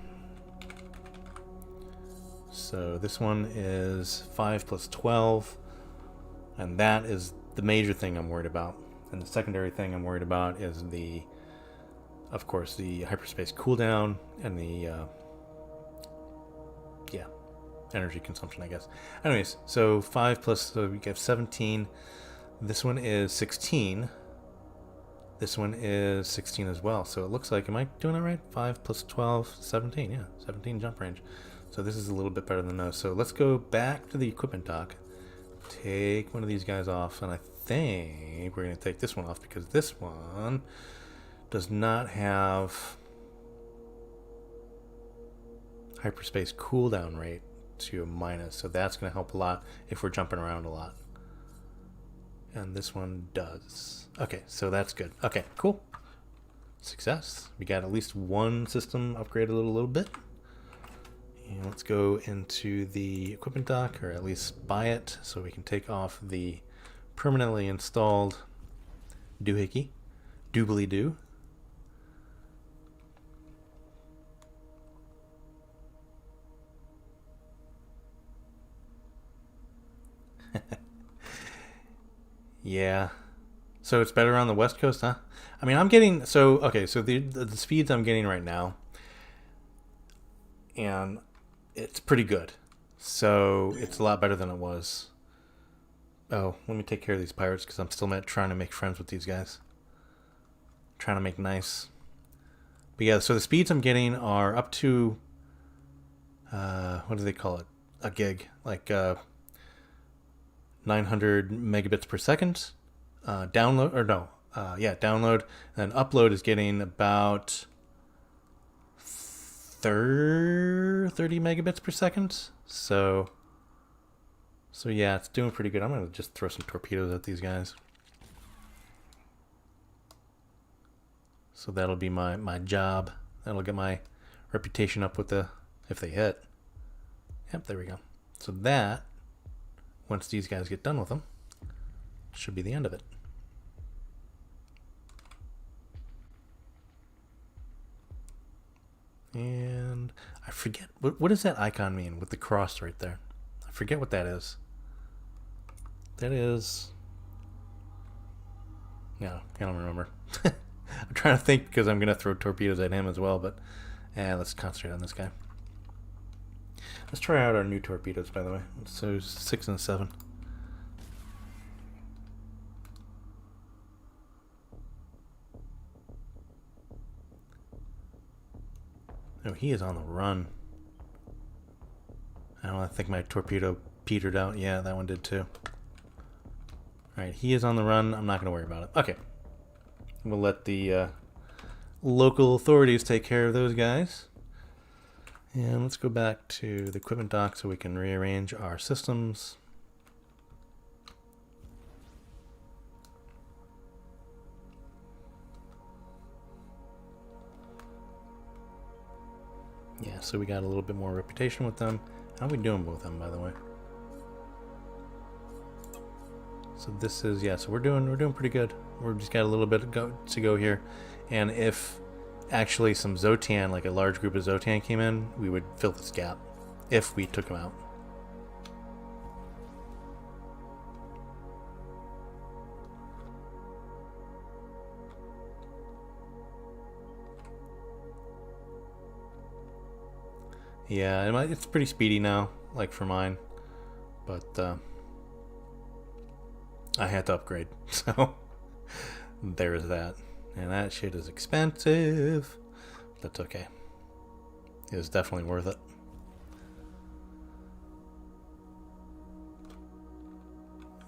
So this one is 5 plus 12. And that is the major thing I'm worried about. And the secondary thing I'm worried about is the, of course, the hyperspace cooldown and the, yeah, energy consumption, I guess. Anyways, so 5 plus, so we get 17. This one is 16. This one is 16 as well. So it looks like, am I doing it right? 5 plus 12, 17. Yeah, 17 jump range. So this is a little bit better than those. So let's go back to the equipment dock. Take one of these guys off, and I think we're going to take this one off because this one does not have hyperspace cooldown rate to a minus, so that's going to help a lot if we're jumping around a lot. And this one does. Okay, so that's good. Okay, cool. Success. We got at least one system upgraded a little bit. And let's go into the equipment dock, or at least buy it, so we can take off the permanently installed doohickey. Doobly doo. Yeah. So it's better on the West Coast, huh? I mean, I'm getting... So, okay, so the speeds I'm getting right now, and it's pretty good. So it's a lot better than it was. Oh, let me take care of these pirates because I'm still trying to make friends with these guys. Trying to make nice. But yeah, so the speeds I'm getting are up to... what do they call it? A gig. Like 900 megabits per second. Download, or no, download. And then upload is getting about 30 megabits per second. So yeah, it's doing pretty good. I'm going to just throw some torpedoes at these guys. So that'll be my job. That'll get my reputation up with if they hit. Yep, there we go. So that, once these guys get done with them, should be the end of it. And I forget, what does that icon mean with the cross right there? I forget what that is. That is... No, I don't remember. I'm trying to think because I'm going to throw torpedoes at him as well, but let's concentrate on this guy. Let's try out our new torpedoes, by the way. So 6 and 7. Oh, he is on the run. I think my torpedo petered out. Yeah, that one did too. Alright, he is on the run. I'm not going to worry about it. Okay. We'll let the local authorities take care of those guys. And let's go back to the equipment dock so we can rearrange our systems. Yeah, so we got a little bit more reputation with them. How are we doing with them, by the way? So this is, yeah, so we're doing pretty good. We're just got a little bit to go here. And if actually some Xsotan, like a large group of Xsotan came in, we would fill this gap if we took them out. Yeah, it's pretty speedy now, like for mine, but I had to upgrade, so there's that. And that shit is expensive. That's okay. It was definitely worth it.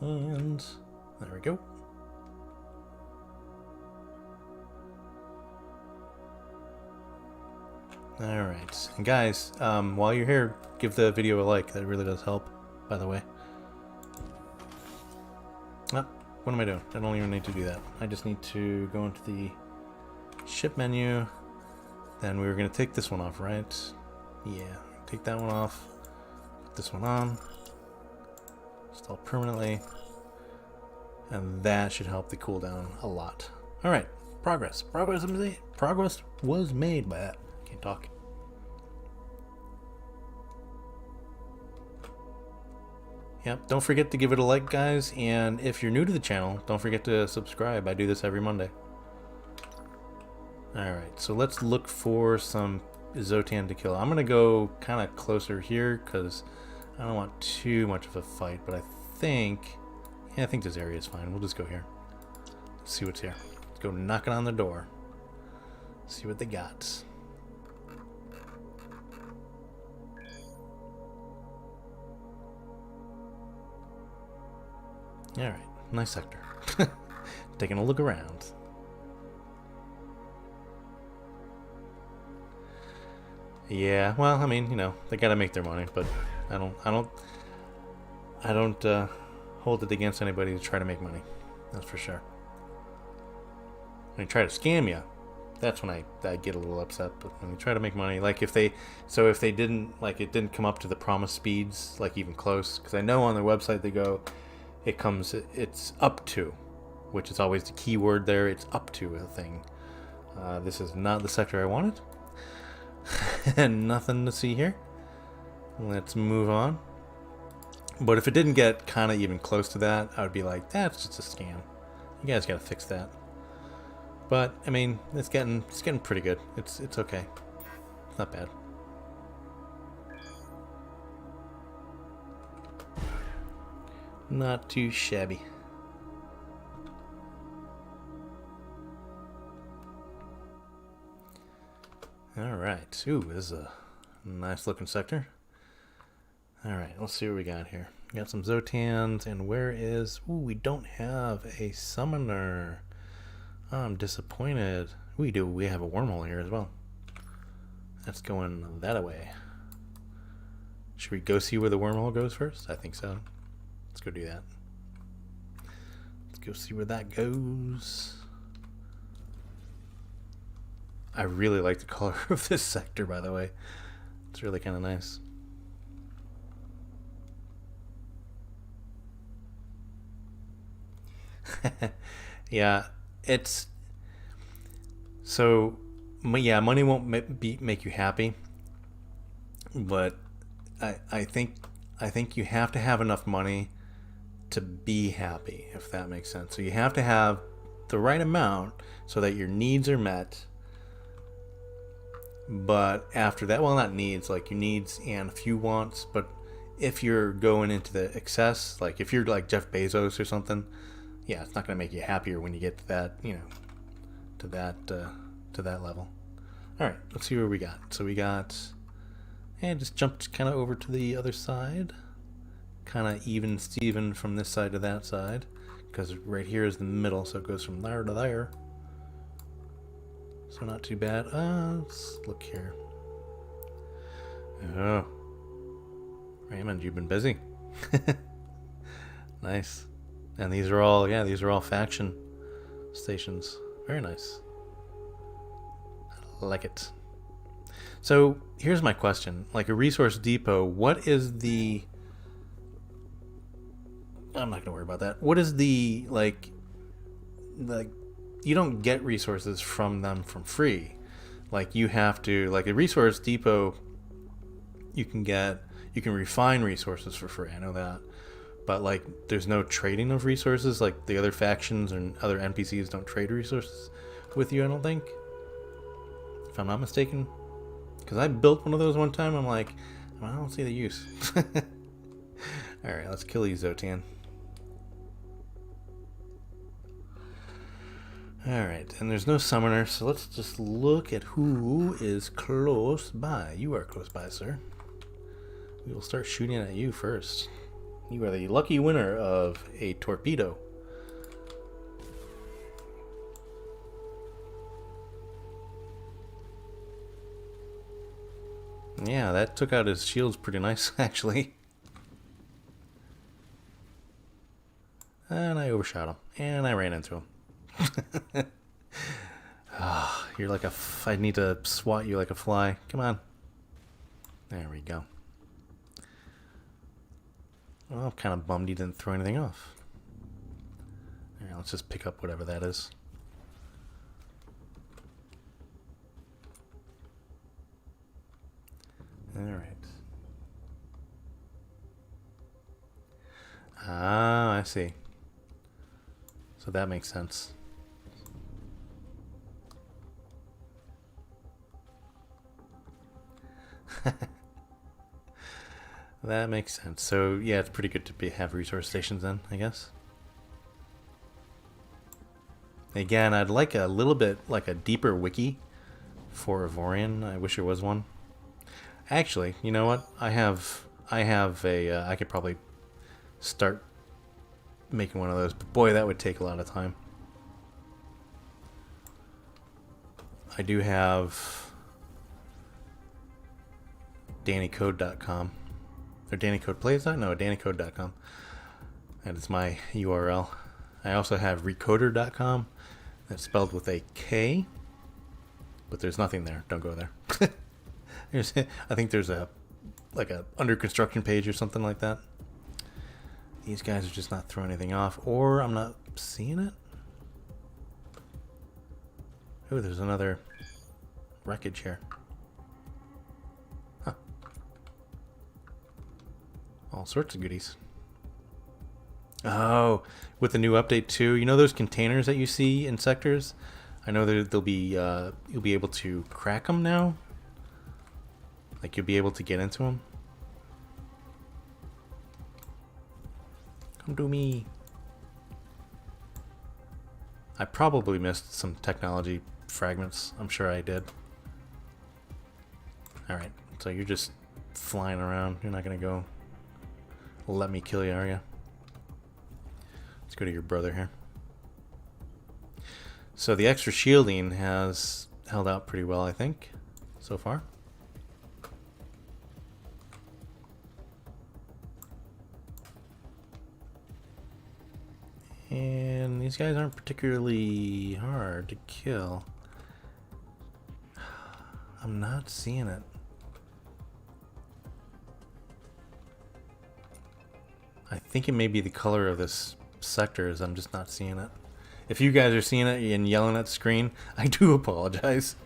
And there we go. Alright, and guys, while you're here, give the video a like. That really does help, by the way. Oh, what am I doing? I don't even need to do that. I just need to go into the ship menu. Then we were going to take this one off, right? Yeah, take that one off. Put this one on. Install permanently. And that should help the cooldown a lot. Alright, progress. Progress was made by that. Can't talk. Yep, don't forget to give it a like, guys, and if you're new to the channel, don't forget to subscribe. I do this every Monday. Alright, so let's look for some Xsotan to kill. I'm gonna go kind of closer here because I don't want too much of a fight, but I think this area is fine. We'll just go here. Let's see what's here. Let's go knocking on the door. See what they got. Alright, nice sector. Taking a look around. Yeah, well, I mean, you know, they gotta make their money, but I don't hold it against anybody to try to make money. That's for sure. When they try to scam you, that's when I get a little upset. But when they try to make money, like if they didn't, like it didn't come up to the promised speeds, like even close, because I know on their website they go, it's up to, which is always the key word there. It's up to a thing. This is not the sector I wanted. And nothing to see here. Let's move on. But if it didn't get kind of even close to that, I would be like, that's just a scam. You guys gotta fix that. But I mean, it's getting pretty good. It's okay. It's not bad. Not too shabby. Alright. Ooh, this is a nice looking sector. Alright, let's see what we got here. We got some Xsotans, and where is... Ooh, we don't have a summoner. Oh, I'm disappointed. We do. We have a wormhole here as well. That's going that way. Should we go see where the wormhole goes first? I think so. Let's go do that. Let's go see where that goes. I really like the color of this sector, by the way. It's really kind of nice. Yeah, it's... So, yeah, money won't make you happy. But I think you have to have enough money to be happy, if that makes sense. So you have to have the right amount so that your needs are met. But after that, well, not needs, like your needs and a few wants. But if you're going into the excess, like if you're like Jeff Bezos or something, yeah, it's not going to make you happier when you get to that, you know, to that level. All right, let's see where we got. So we got, and just jumped kind of over to the other side, kind of even Steven from this side to that side, because right here is the middle, so it goes from there to there. So not too bad. Let's look here. Oh, Raymond, you've been busy. Nice. And these are all, yeah, these are all faction stations. Very nice. I like it. So here's my question. Like a resource depot, what is the... I'm not going to worry about that. What is the, like, you don't get resources from them from free. Like you have to, like a resource depot, you can refine resources for free. I know that. But like there's no trading of resources, like the other factions and other NPCs don't trade resources with you, I don't think. If I'm not mistaken. Because I built one of those one time, I'm like, I don't see the use. Alright, let's kill Xsotan. Alright, and there's no summoner, so let's just look at who is close by. You are close by, sir. We will start shooting at you first. You are the lucky winner of a torpedo. Yeah, that took out his shields pretty nice, actually. And I overshot him. And I ran into him. Oh, you're like a... I need to swat you like a fly. Come on. There we go. Well, I'm kind of bummed he didn't throw anything off. Alright, let's just pick up whatever that is. Alright. Ah, I see. So that makes sense. That makes sense. So yeah, it's pretty good to have resource stations then, I guess. Again, I'd like a little bit like a deeper wiki for Avorion. I wish there was one. Actually, you know what? I have a I could probably start making one of those, but boy, that would take a lot of time. I do have DannyCode.com. Or DannyCodePlays? No, DannyCode.com. That is my URL. I also have Recoder.com. That's spelled with a K. But there's nothing there. Don't go there. I think there's a under construction page or something like that. These guys are just not throwing anything off. Or I'm not seeing it. Oh, there's another wreckage here. Huh. All sorts of goodies. Oh, with the new update too. You know those containers that you see in sectors? I know they'll be you'll be able to crack them now. Like you'll be able to get into them. Come to me. I probably missed some technology fragments. I'm sure I did. Alright, so you're just flying around. You're not gonna go let me kill you, are you? Let's go to your brother here. So the extra shielding has held out pretty well, I think, so far. And these guys aren't particularly hard to kill. I'm not seeing it. I think it may be the color of this sector, as I'm just not seeing it. If you guys are seeing it and yelling at the screen, I do apologize.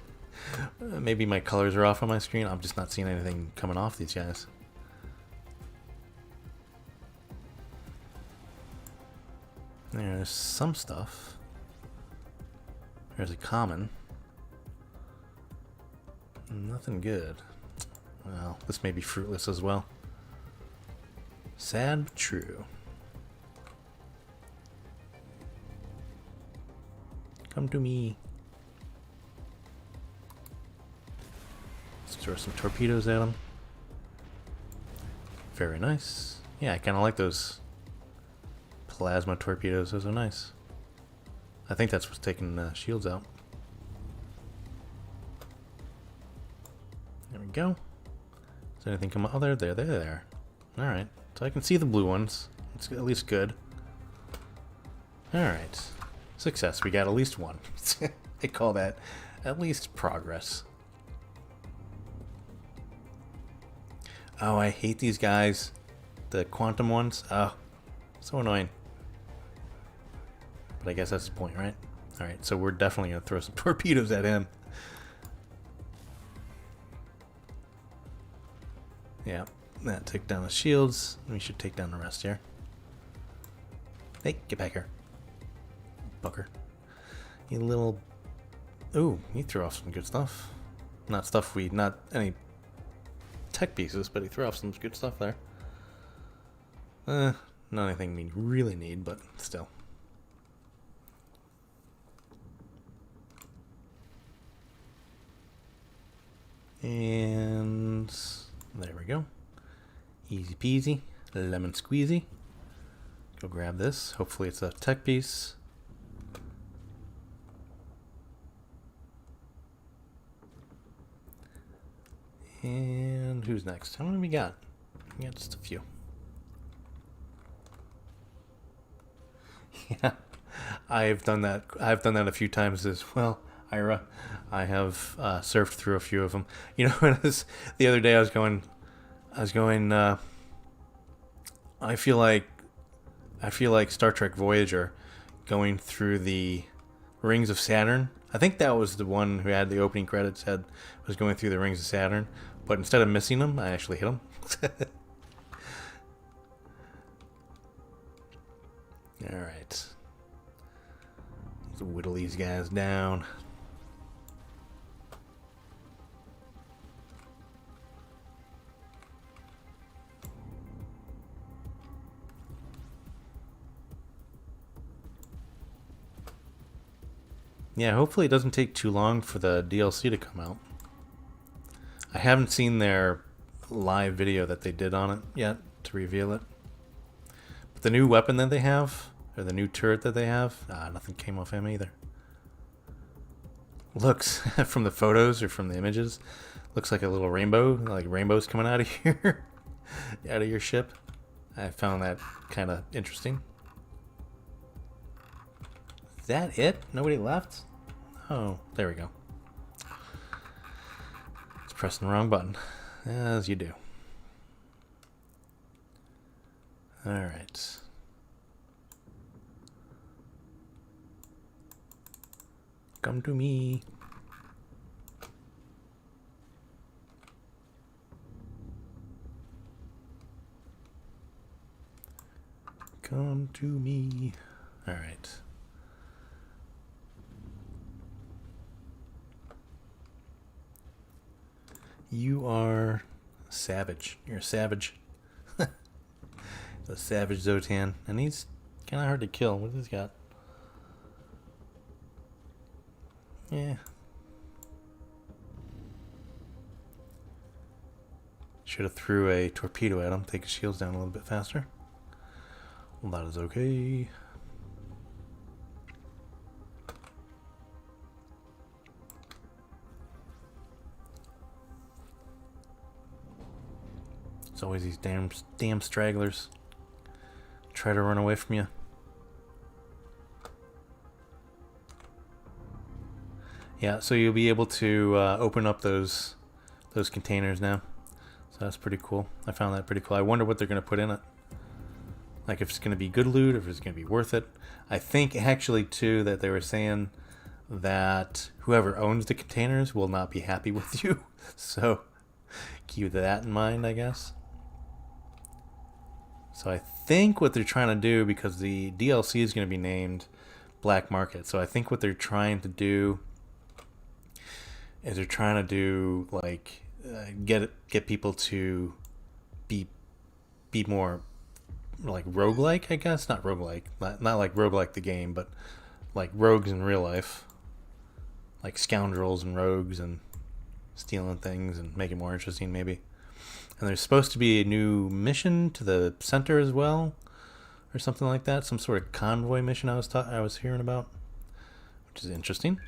Maybe my colors are off on my screen. I'm just not seeing anything coming off these guys. There's some stuff. There's a common. Nothing good. Well, this may be fruitless as well. Sad but true. Come to me. Let's throw some torpedoes at him. Very nice. Yeah, I kind of like those plasma torpedoes. Those are nice. I think that's what's taking shields out. There we go. Does anything come out? Oh, they're there. They're there. Alright. So I can see the blue ones. It's at least good. Alright. Success. We got at least one. I call that at least progress. Oh, I hate these guys. The quantum ones. Oh, so annoying. But I guess that's the point, right? Alright, so we're definitely going to throw some torpedoes at him. Yeah, that took down the shields. We should take down the rest here. Hey, get back here. Bucker. You little... Ooh, he threw off some good stuff. Not stuff we... Not any tech pieces, but he threw off some good stuff there. Not anything we really need, but still. And... There we go. Easy peasy. Lemon squeezy. Go grab this. Hopefully it's a tech piece. And who's next? How many we got? We got just a few. Yeah, I've done that. I've done that a few times as well, Ira. I have surfed through a few of them. You know, it was, the other day I was going. I feel like Star Trek Voyager, going through the rings of Saturn. I think that was the one who had the opening credits was going through the rings of Saturn, but instead of missing them, I actually hit them. All right, let's whittle these guys down. Yeah, hopefully it doesn't take too long for the DLC to come out. I haven't seen their live video that they did on it yet to reveal it. But the new weapon that they have, or the new turret that they have, nothing came off him either. Looks, from the photos or from the images, looks like a little rainbow, like rainbows coming out of here, out of your ship. I found that kind of interesting. Is that it? Nobody left? Oh, there we go. It's pressing the wrong button, as you do. Alright. Come to me. Come to me. Alright. You are savage. You're a savage. A savage Xsotan. And he's kind of hard to kill. What has he got? Yeah. Should have threw a torpedo at him. Take his shields down a little bit faster. Well, that is okay. It's always these damn stragglers. Try to run away from you. Yeah, so you'll be able to open up those containers now. So that's pretty cool. I found that pretty cool. I wonder what they're going to put in it. Like if it's going to be good loot, if it's going to be worth it. I think actually too that they were saying that whoever owns the containers will not be happy with you. So keep that in mind, I guess. So I think what they're trying to do, because the DLC is going to be named Black Market, so I think what they're trying to do is they're trying to do like get people to be more like roguelike, I guess. Not roguelike, not like roguelike the game, but like rogues in real life, like scoundrels and rogues and stealing things and make it more interesting maybe. And there's supposed to be a new mission to the center as well, or something like that. Some sort of convoy mission I was hearing about, which is interesting.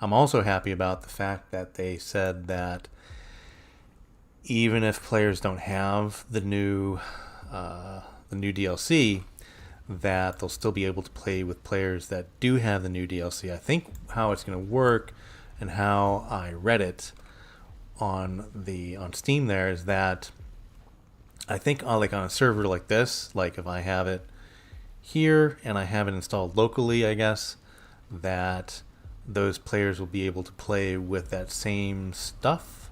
I'm also happy about the fact that they said that even if players don't have the new DLC, that they'll still be able to play with players that do have the new DLC. I think how it's going to work and how I read it on Steam there is that I think like on a server like this, like if I have it here and I have it installed locally, I guess that those players will be able to play with that same stuff.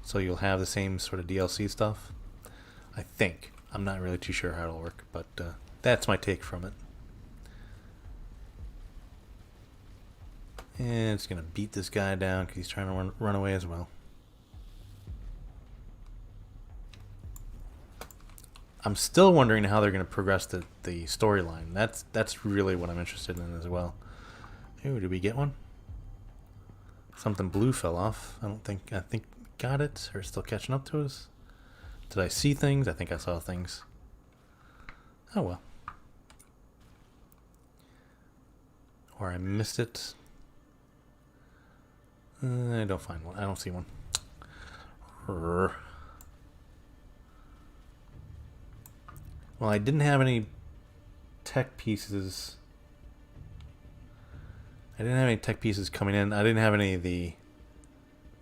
So you'll have the same sort of DLC stuff. I think. I'm not really too sure how it'll work, but that's my take from it. And it's going to beat this guy down because he's trying to run away as well. I'm still wondering how they're going to progress the storyline. That's really what I'm interested in as well. Ooh, did we get one? Something blue fell off. I think got it, or still catching up to us. Did I see things? I think I saw things. Oh well. Or I missed it. I don't find one. I don't see one. Well, I didn't have any tech pieces. I didn't have any tech pieces coming in. I didn't have any of the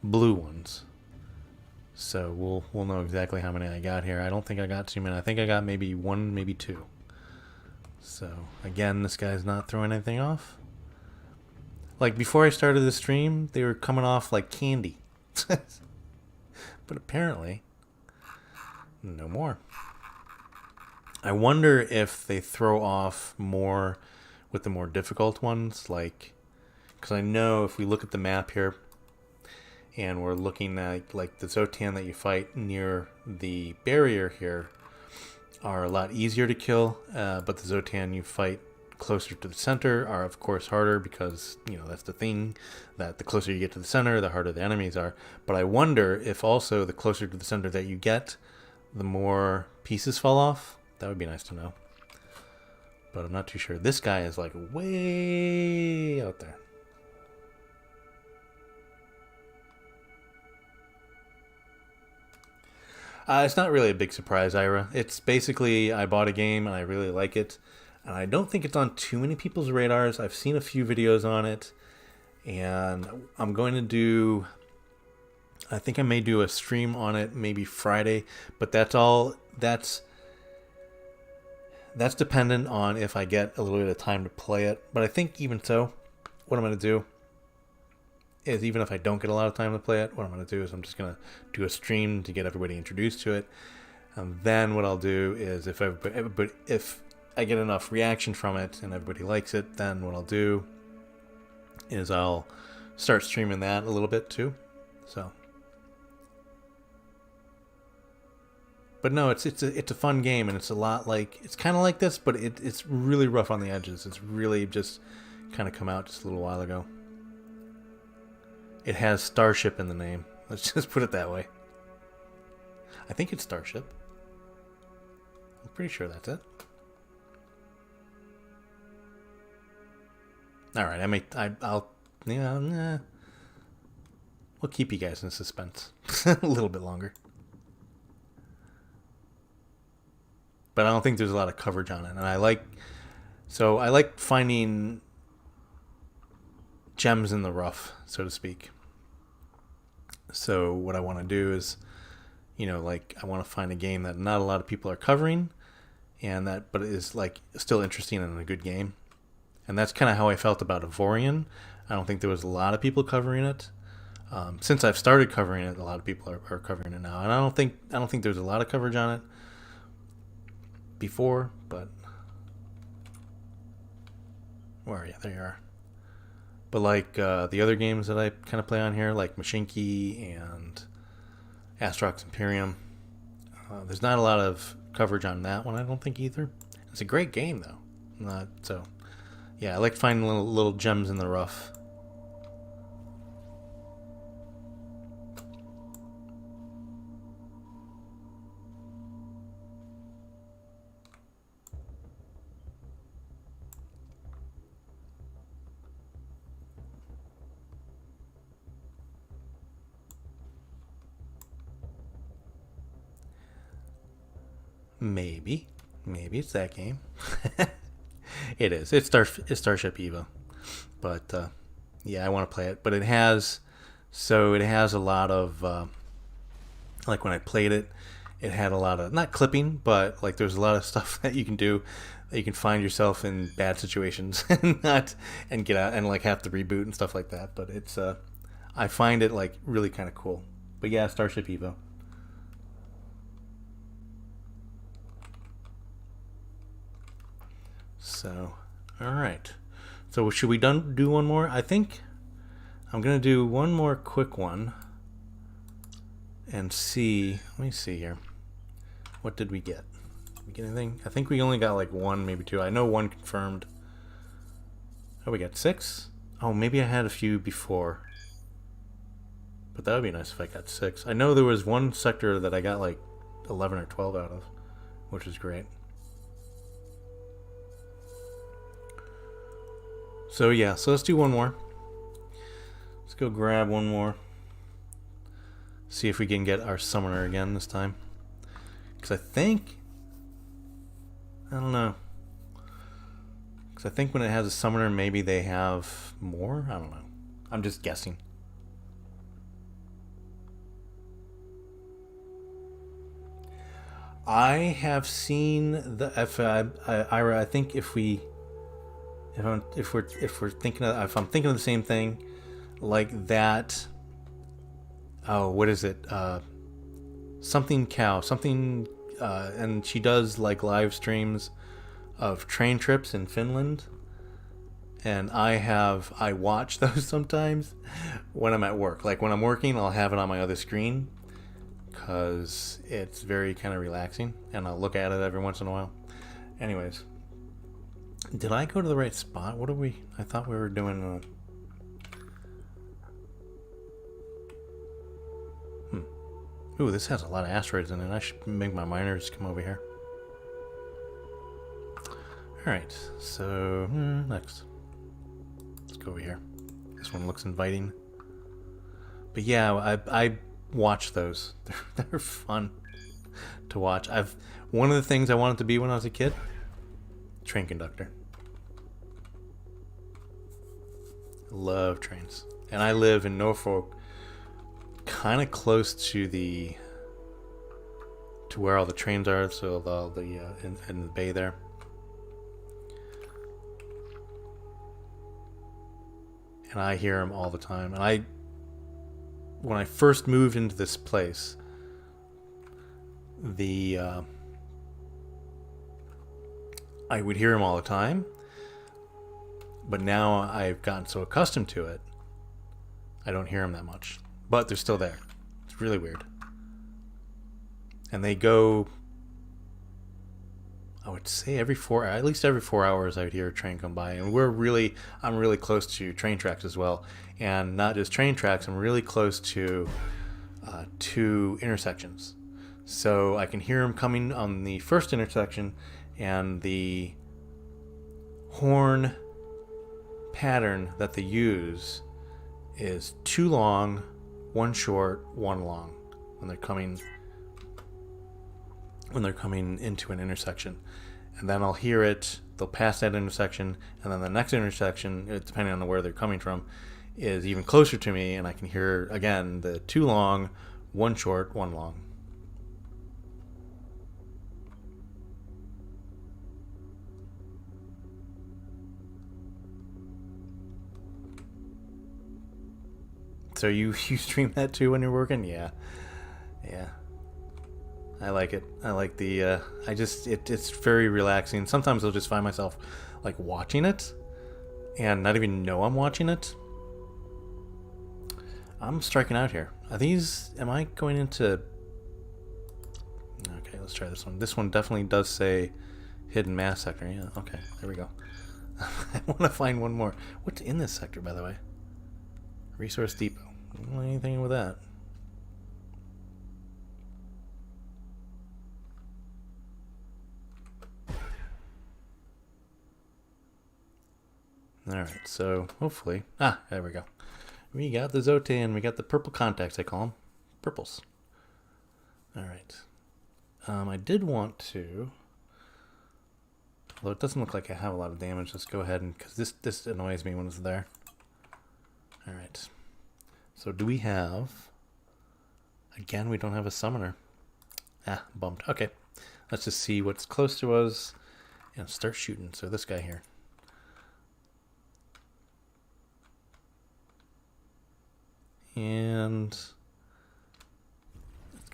blue ones. So we'll know exactly how many I got here. I don't think I got too many. I think I got maybe one, maybe two. So again, this guy's not throwing anything off. Like before I started the stream, they were coming off like candy. But apparently, no more. I wonder if they throw off more with the more difficult ones, like, because I know if we look at the map here and we're looking at like the Xsotan that you fight near the barrier here are a lot easier to kill, but the Xsotan you fight closer to the center are of course harder, because you know that's the thing, that the closer you get to the center the harder the enemies are. But I wonder if also the closer to the center that you get, the more pieces fall off. That would be nice to know, but I'm not too sure. This guy is like way out there. It's not really a big surprise, Ira. It's basically I bought a game and I really like it, and I don't think it's on too many people's radars. I've seen a few videos on it, and I'm going to do, I think I may do a stream on it maybe Friday, but that's dependent on if I get a little bit of time to play it. But I think even so, what I'm going to do is, even if I don't get a lot of time to play it, what I'm going to do is I'm just going to do a stream to get everybody introduced to it. And then what I'll do is if I get enough reaction from it and everybody likes it, then what I'll do is I'll start streaming that a little bit too. So, but no, it's a fun game, and it's a lot like, it's kind of like this, but it's really rough on the edges. It's really just kind of come out just a little while ago. It has Starship in the name. Let's just put it that way. I think it's Starship. I'm pretty sure that's it. All right, I'll we'll keep you guys in suspense a little bit longer. But I don't think there's a lot of coverage on it, and I like finding gems in the rough, so to speak. So what I want to do is, like, I want to find a game that not a lot of people are covering, but is like still interesting and a good game. And that's kind of how I felt about Avorion. I don't think there was a lot of people covering it. Since I've started covering it, a lot of people are covering it now, and I don't think there's a lot of coverage on it before. But where are you? There you are. But like the other games that I kind of play on here, like Mashinki and Astrox Imperium, there's not a lot of coverage on that one, I don't think either. It's a great game though. So yeah, I like finding little gems in the rough. Maybe it's that game. It is. It's Starship Evo. But yeah, I want to play it. But it has a lot of like when I played it, it had a lot of, not clipping, but like there's a lot of stuff that you can do that you can find yourself in bad situations and get out and like have to reboot and stuff like that. But it's I find it like really kind of cool. But yeah, Starship Evo. So, all right. So should we do one more? I think I'm going to do one more quick one and see. Let me see here. What did we get? Did we get anything? I think we only got like one, maybe two. I know one confirmed. Oh, we got 6? Oh, maybe I had a few before. But that would be nice if I got 6. I know there was one sector that I got like 11 or 12 out of, which is great. So yeah, so let's do one more. Let's go grab one more. See if we can get our summoner again this time. Because I don't know. Because I think when it has a summoner, maybe they have more? I don't know. I'm just guessing. I have seen the I think if I'm thinking of the same thing, like that. Oh, what is it? Something cow, something, and she does like live streams of train trips in Finland, and I watch those sometimes when I'm at work. Like when I'm working, I'll have it on my other screen because it's very kind of relaxing, and I'll look at it every once in a while. Anyways. Did I go to the right spot? What are we? I thought we were doing. Ooh, this has a lot of asteroids in it. I should make my miners come over here. Alright, so next. Let's go over here. This one looks inviting. But yeah, I watch those. They're fun to watch. One of the things I wanted to be when I was a kid, train conductor. Love trains. And I live in Norfolk, kind of close to where all the trains are, so in the bay there. And I hear them all the time. And when I first moved into this place, the I would hear them all the time, but now I've gotten so accustomed to it, I don't hear them that much. But they're still there. It's really weird. And they go, I would say at least every 4 hours I would hear a train come by. And I'm really close to train tracks as well. And not just train tracks, I'm really close to 2 intersections. So I can hear them coming on the first intersection, and the horn pattern that they use is 2 long, 1 short, 1 long when they're coming into an intersection. And then I'll hear it, they'll pass that intersection, and then the next intersection, depending on where they're coming from, is even closer to me, and I can hear again the 2 long, 1 short, 1 long. So you stream that too when you're working? Yeah. I like it. I like the it's very relaxing. Sometimes I'll just find myself like watching it and not even know I'm watching it. I'm striking out here. Am I going into... Okay, let's try this one. This one definitely does say hidden mass sector. Yeah, okay, there we go. I want to find one more. What's in this sector, by the way? Resource depot. I don't know anything with that. Alright, so hopefully... there we go. We got the Xsotan. We got the purple contacts, I call them. Purples. Alright. I did want to... Although it doesn't look like I have a lot of damage, let's go ahead and... Because this annoys me when it's there. Alright. So do we have... Again, we don't have a summoner. Bummed. Okay. Let's just see what's close to us and start shooting. So this guy here. And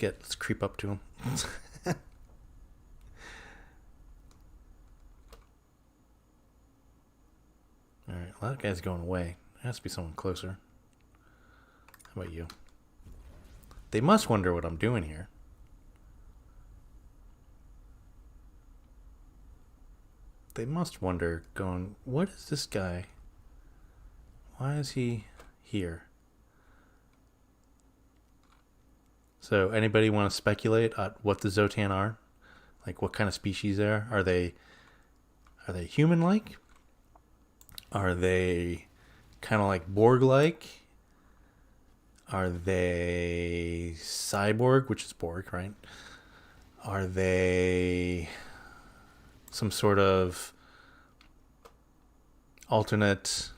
let's creep up to him. Alright, well, that guy's going away. There has to be someone closer. How about you? They must wonder what I'm doing here. They must wonder, going, what is this guy? Why is he here? So, anybody want to speculate at what the Xsotan are? Like, what kind of species they are? Are they human-like? Are they kind of like Borg-like? Are they cyborg, which is Borg, right? Are they some sort of alternate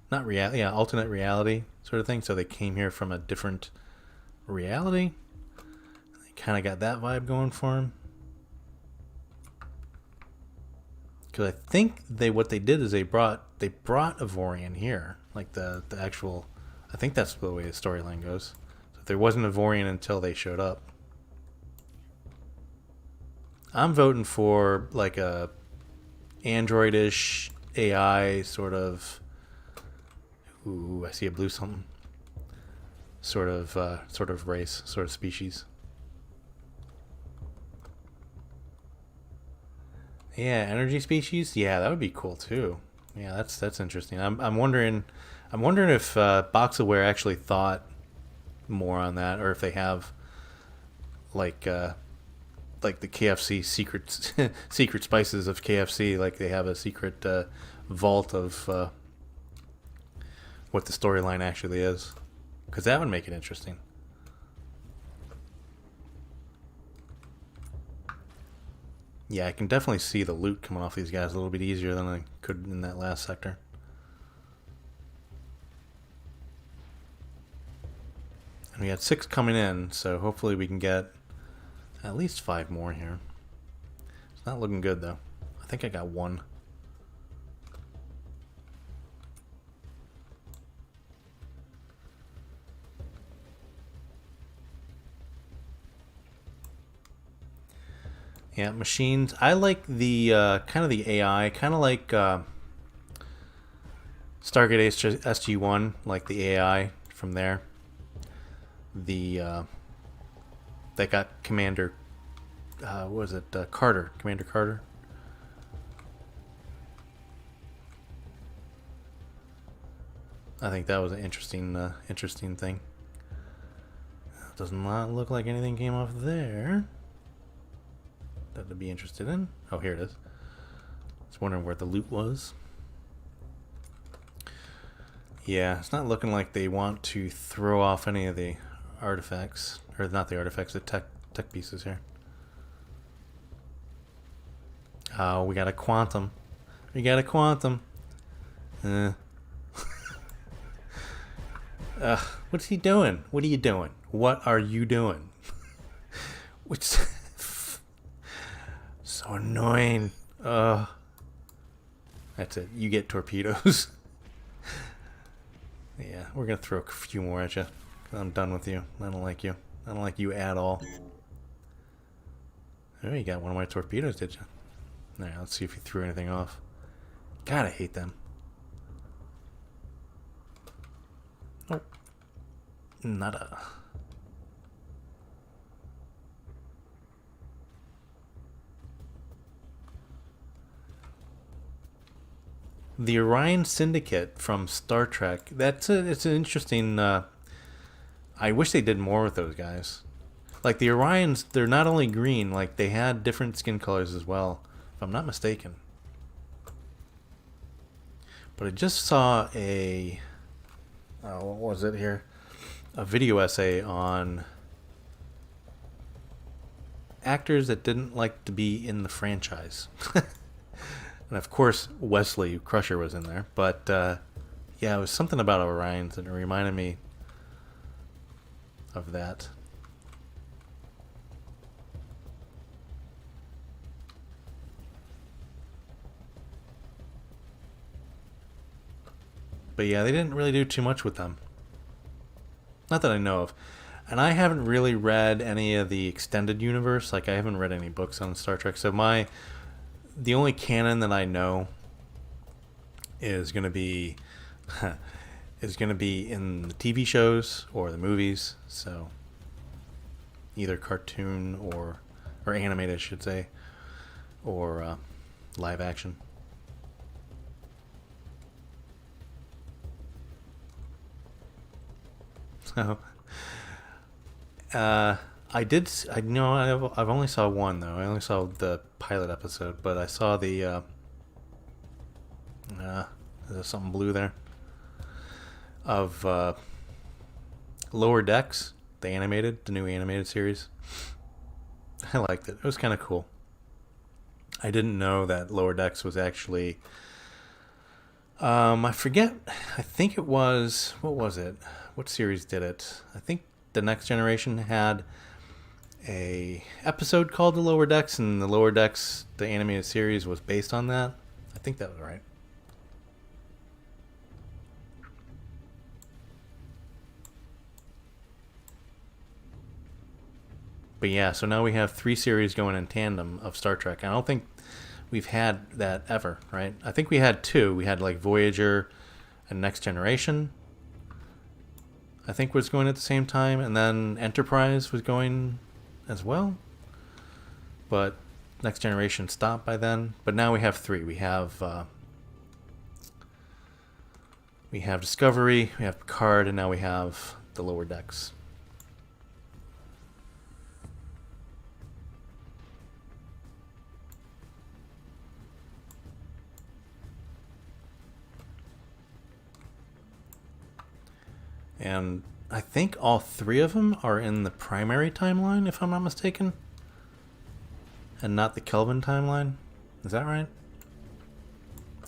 reality sort of thing? So they came here from a different reality? They kind of got that vibe going for them. Because I think what they did is they brought Avorion here, like the actual. I think that's the way the storyline goes. So there wasn't Avorion until they showed up. I'm voting for like a androidish AI sort of. Ooh, I see a blue something. Sort of race, sort of species. Yeah, energy species. Yeah, that would be cool too. Yeah, that's interesting. I'm wondering if Boxaware actually thought more on that, or if they have like the KFC secret secret spices of KFC, like they have a secret vault of what the storyline actually is, because that would make it interesting. Yeah, I can definitely see the loot coming off these guys a little bit easier than I could in that last sector. And we had 6 coming in, so hopefully we can get at least 5 more here. It's not looking good, though. I think I got 1. Yeah, machines. I like the kind of the AI, kind of like Stargate SG-1, like the AI from there. The that got Commander, what was it? Carter, Commander Carter. I think that was an interesting thing. Does not look like anything came off there that I'd be interested in. Oh, here it is. I was wondering where the loot was. Yeah, it's not looking like they want to throw off any of the artifacts, or not the artifacts, the tech pieces here. Oh, we got a quantum. We got a quantum. What's he doing? What are you doing? What are you doing? Which so annoying. That's it. You get torpedoes. Yeah, we're gonna throw a few more at you. I'm done with you. I don't like you. I don't like you at all. Oh, you got one of my torpedoes, did you? Alright, let's see if you threw anything off. God, I hate them. Oh. Nada. The Orion Syndicate from Star Trek. It's an interesting. I wish they did more with those guys. Like the Orions, they're not only green. Like they had different skin colors as well, if I'm not mistaken. But I just saw a. What was it here? A video essay on actors that didn't like to be in the franchise. And of course, Wesley Crusher was in there. But yeah, it was something about Orions and it reminded me of that. But yeah, they didn't really do too much with them. Not that I know of. And I haven't really read any of the extended universe. Like, I haven't read any books on Star Trek. So the only canon that I know is going to be in the TV shows or the movies. So either cartoon or animated, I should say, or live action. So I've only saw one though. I only saw the pilot episode, but I saw the there's something blue there of Lower Decks, the new animated series. I liked it. It was kind of cool. I didn't know that Lower Decks was actually I forget. I think it was, what was it? What series did it? I think The Next Generation had a episode called The Lower Decks, and The Lower Decks, the animated series, was based on that. I think that was right. But yeah, so now we have 3 series going in tandem of Star Trek. I don't think we've had that ever, right? I think we had 2. We had like Voyager and Next Generation, I think, was going at the same time, and then Enterprise was going as well. But Next Generation stopped by then. But now we have 3. We have Discovery, we have Picard, and now we have the Lower Decks. And I think all 3 of them are in the primary timeline, if I'm not mistaken. And not the Kelvin timeline. Is that right?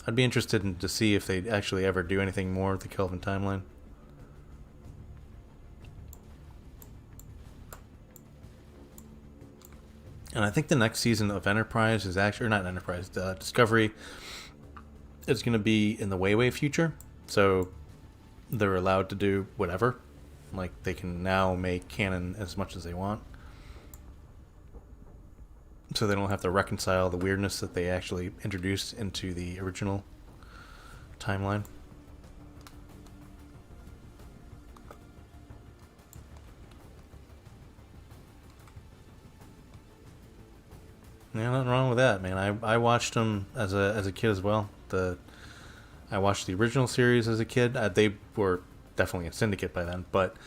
I'd be interested to see if they actually ever do anything more with the Kelvin timeline. And I think the next season of Enterprise is actually, or not Enterprise, Discovery is going to be in the way future. So they're allowed to do whatever. Like, they can now make canon as much as they want. so they don't have to reconcile the weirdness that they actually introduced into the original timeline. Yeah, nothing wrong with that, man. I watched them as a kid as well. I watched the original series as a kid. They were definitely a syndicate by then, but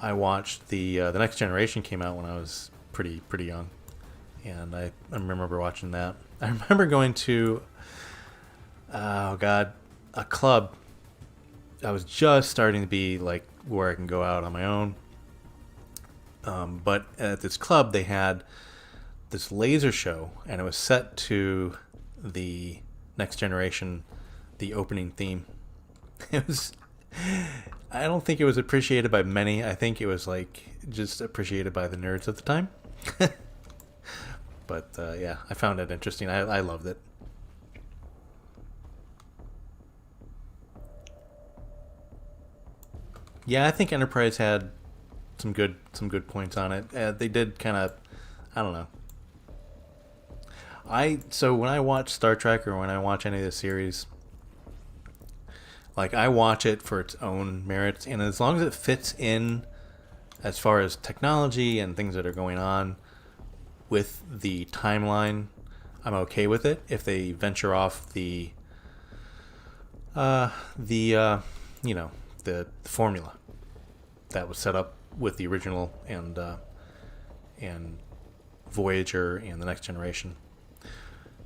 I watched the Next Generation came out when I was pretty young, and I remember watching that. I remember going to oh god, a club. I was just starting to be like where I can go out on my own. But at this club they had this laser show, and it was set to the Next Generation, the opening theme. It was, I don't think it was appreciated by many. I think it was like just appreciated by the nerds at the time. But yeah, I found it interesting. I loved it. Yeah, I think Enterprise had some good points on it. They did kind of, I don't know. So when I watch Star Trek or when I watch any of the series, like I watch it for its own merits, and as long as it fits in as far as technology and things that are going on with the timeline, I'm okay with it. If they venture off the formula that was set up with the original and Voyager and the Next Generation.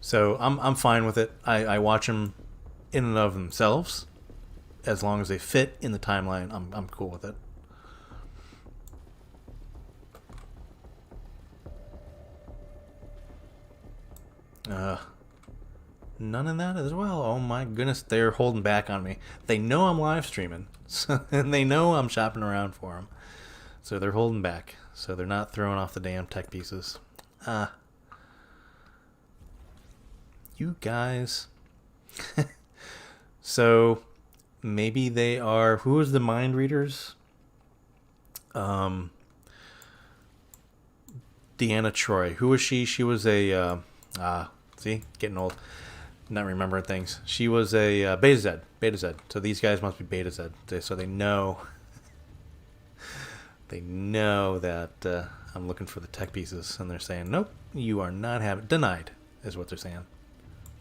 So I'm fine with it. I watch them in and of themselves. As long as they fit in the timeline, I'm cool with it. None in that as well. Oh my goodness, they're holding back on me. They know I'm live streaming, and they know I'm shopping around for them. So they're holding back. So they're not throwing off the damn tech pieces. You guys. So maybe they are. Who is the mind readers? Deanna Troy. Who was she? She was a. See, getting old. Not remembering things. She was a Beta Z. Beta Z. So these guys must be Beta Z. So they know. They know that I'm looking for the tech pieces, and they're saying, "Nope, you are not having." Denied is what they're saying.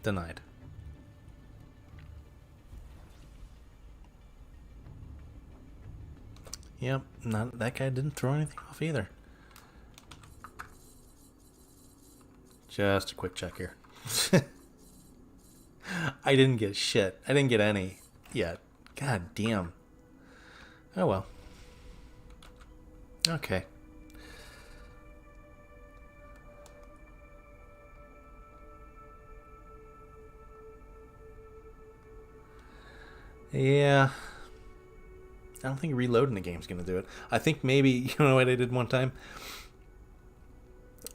Denied. Yep, not that guy didn't throw anything off either. Just a quick check here. I didn't get shit. I didn't get any yet. God damn. Oh well. Okay. Yeah. I don't think reloading the game's gonna do it. I think maybe, you know what I did one time?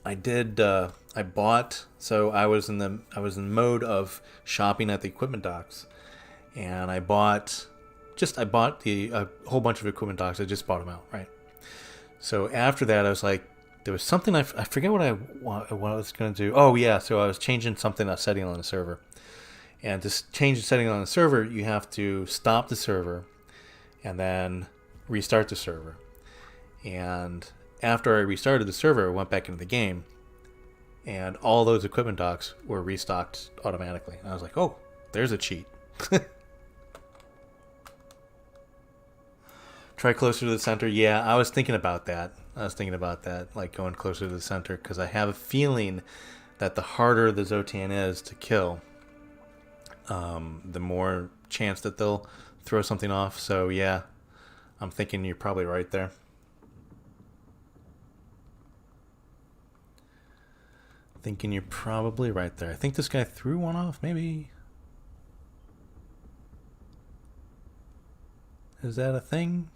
I did. I bought. So I was in mode of shopping at the equipment docks, and I bought a whole bunch of equipment docks. I just bought them out, right? So after that, I was like, there was something I forget what I was gonna do. Oh yeah, so I was changing something, a setting on the server, and to change the setting on the server, you have to stop the server, and then restart the server. And after I restarted the server, I went back into the game, and all those equipment docks were restocked automatically. And I was like, oh, there's a cheat. Try closer to the center. Yeah, I was thinking about that. Like going closer to the center, because I have a feeling that the harder the Xsotan is to kill, the more chance that they'll throw something off. So yeah, I'm thinking you're probably right there. Thinking you're probably right there. I think this guy threw one off, maybe. Is that a thing?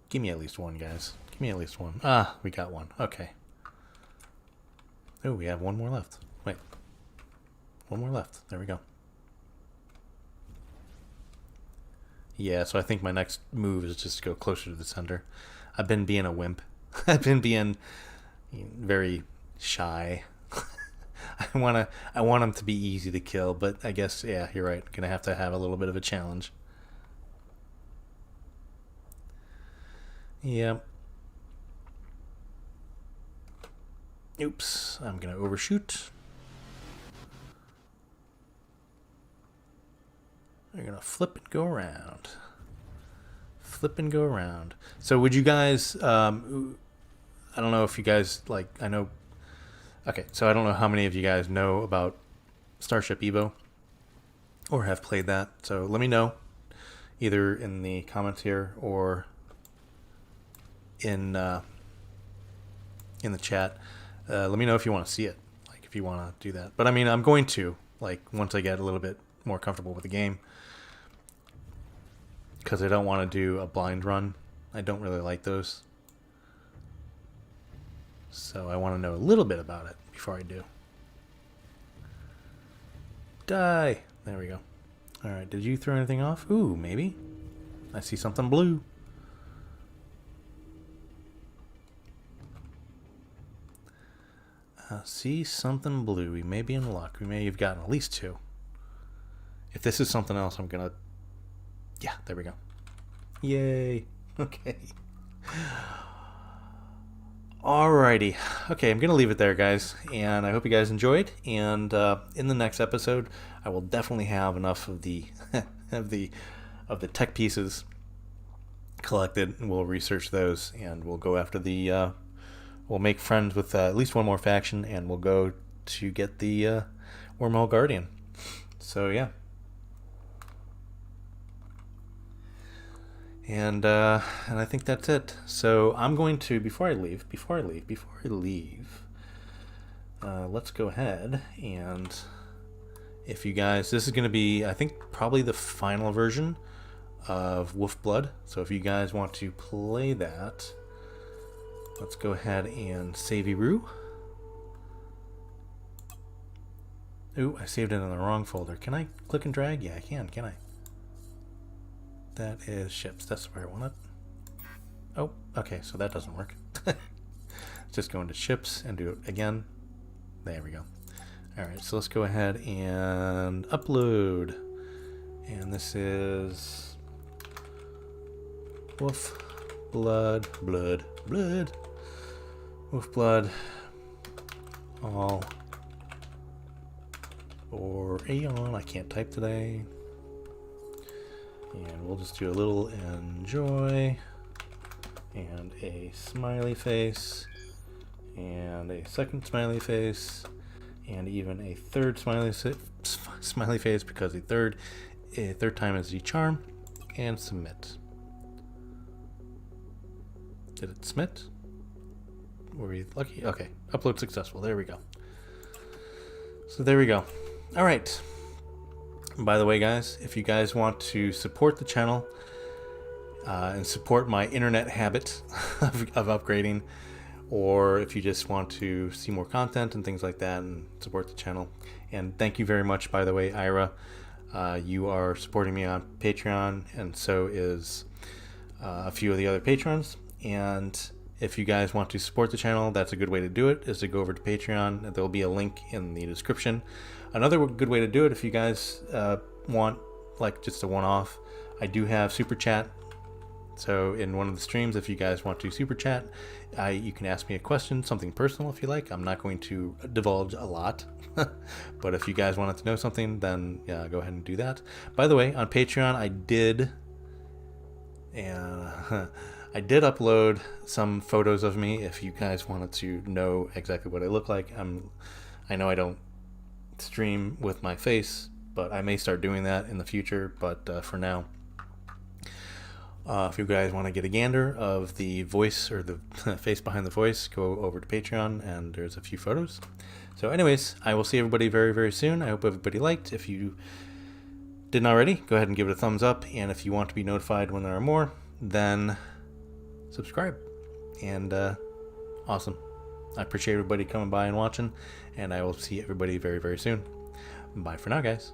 Give me at least one, guys. Give me at least one. Ah, we got one. Okay. Oh, we have one more left. Wait. One more left. There we go. Yeah, so I think my next move is just to go closer to the center. I've been being a wimp. I've been being, very shy. I want him to be easy to kill, but I guess, yeah, you're right. Gonna have to have a little bit of a challenge. Yep. Oops, I'm gonna overshoot. We're gonna flip and go around. Flip and go around. So would you guys, I don't know if you guys, like, I know, okay, so I don't know how many of you guys know about Starship Evo or have played that. So let me know either in the comments here or in the chat. Let me know if you want to see it, like if you want to do that. But I mean, I'm going to, like, once I get a little bit more comfortable with the game, because I don't want to do a blind run. I don't really like those. So I want to know a little bit about it before I do. Die! There we go. Alright, did you throw anything off? Ooh, maybe. I see something blue. See something blue. We may be in luck. We may have gotten at least 2. If this is something else, I'm gonna... Yeah, there we go. Yay. Okay. Alrighty. Okay, I'm gonna leave it there, guys. And I hope you guys enjoyed. And in the next episode, I will definitely have enough of the of the tech pieces collected, and we'll research those, and we'll go after the we'll make friends with at least one more faction, and we'll go to get the Wormhole Guardian. So yeah. And I think that's it. So I'm going to, before I leave, let's go ahead and, if you guys, this is going to be, I think, probably the final version of Wolf Blood. So if you guys want to play that, let's go ahead and save Eru. Ooh, I saved it in the wrong folder. Can I click and drag? Yeah, I can I? That is ships. That's where I want it. Oh, okay, so that doesn't work. Just go into ships and do it again. There we go. Alright, so let's go ahead and upload. And this is Wolf Blood, Wolf Blood, all or Aeon. I can't type today. And we'll just do a little enjoy, and a smiley face, and a second smiley face, and even a third smiley face, because a third time is the charm, and submit. Did it submit? Were we lucky? Okay, upload successful. There we go. So there we go. All right. By the way, guys, if you guys want to support the channel and support my internet habit of upgrading, or if you just want to see more content and things like that and support the channel, and thank you very much, by the way, Ira. You are supporting me on Patreon, and so is a few of the other patrons. And if you guys want to support the channel, that's a good way to do it, is to go over to Patreon. There'll be a link in the description. Another good way to do it, if you guys want, like, just a one-off, I do have Super Chat. So in one of the streams, if you guys want to Super Chat, you can ask me a question, something personal if you like. I'm not going to divulge a lot. But if you guys wanted to know something, then yeah, go ahead and do that. By the way, on Patreon, I did upload some photos of me if you guys wanted to know exactly what I look like. I know I don't stream with my face, but I may start doing that in the future. But for now, if you guys want to get a gander of the voice, or the face behind the voice, go over to Patreon, and there's a few photos. So anyways, I will see everybody very, very soon. I hope everybody liked. If you didn't already, go ahead and give it a thumbs up. And if you want to be notified when there are more, then subscribe. And awesome. I appreciate everybody coming by and watching, and I will see everybody very, very soon. Bye for now, guys.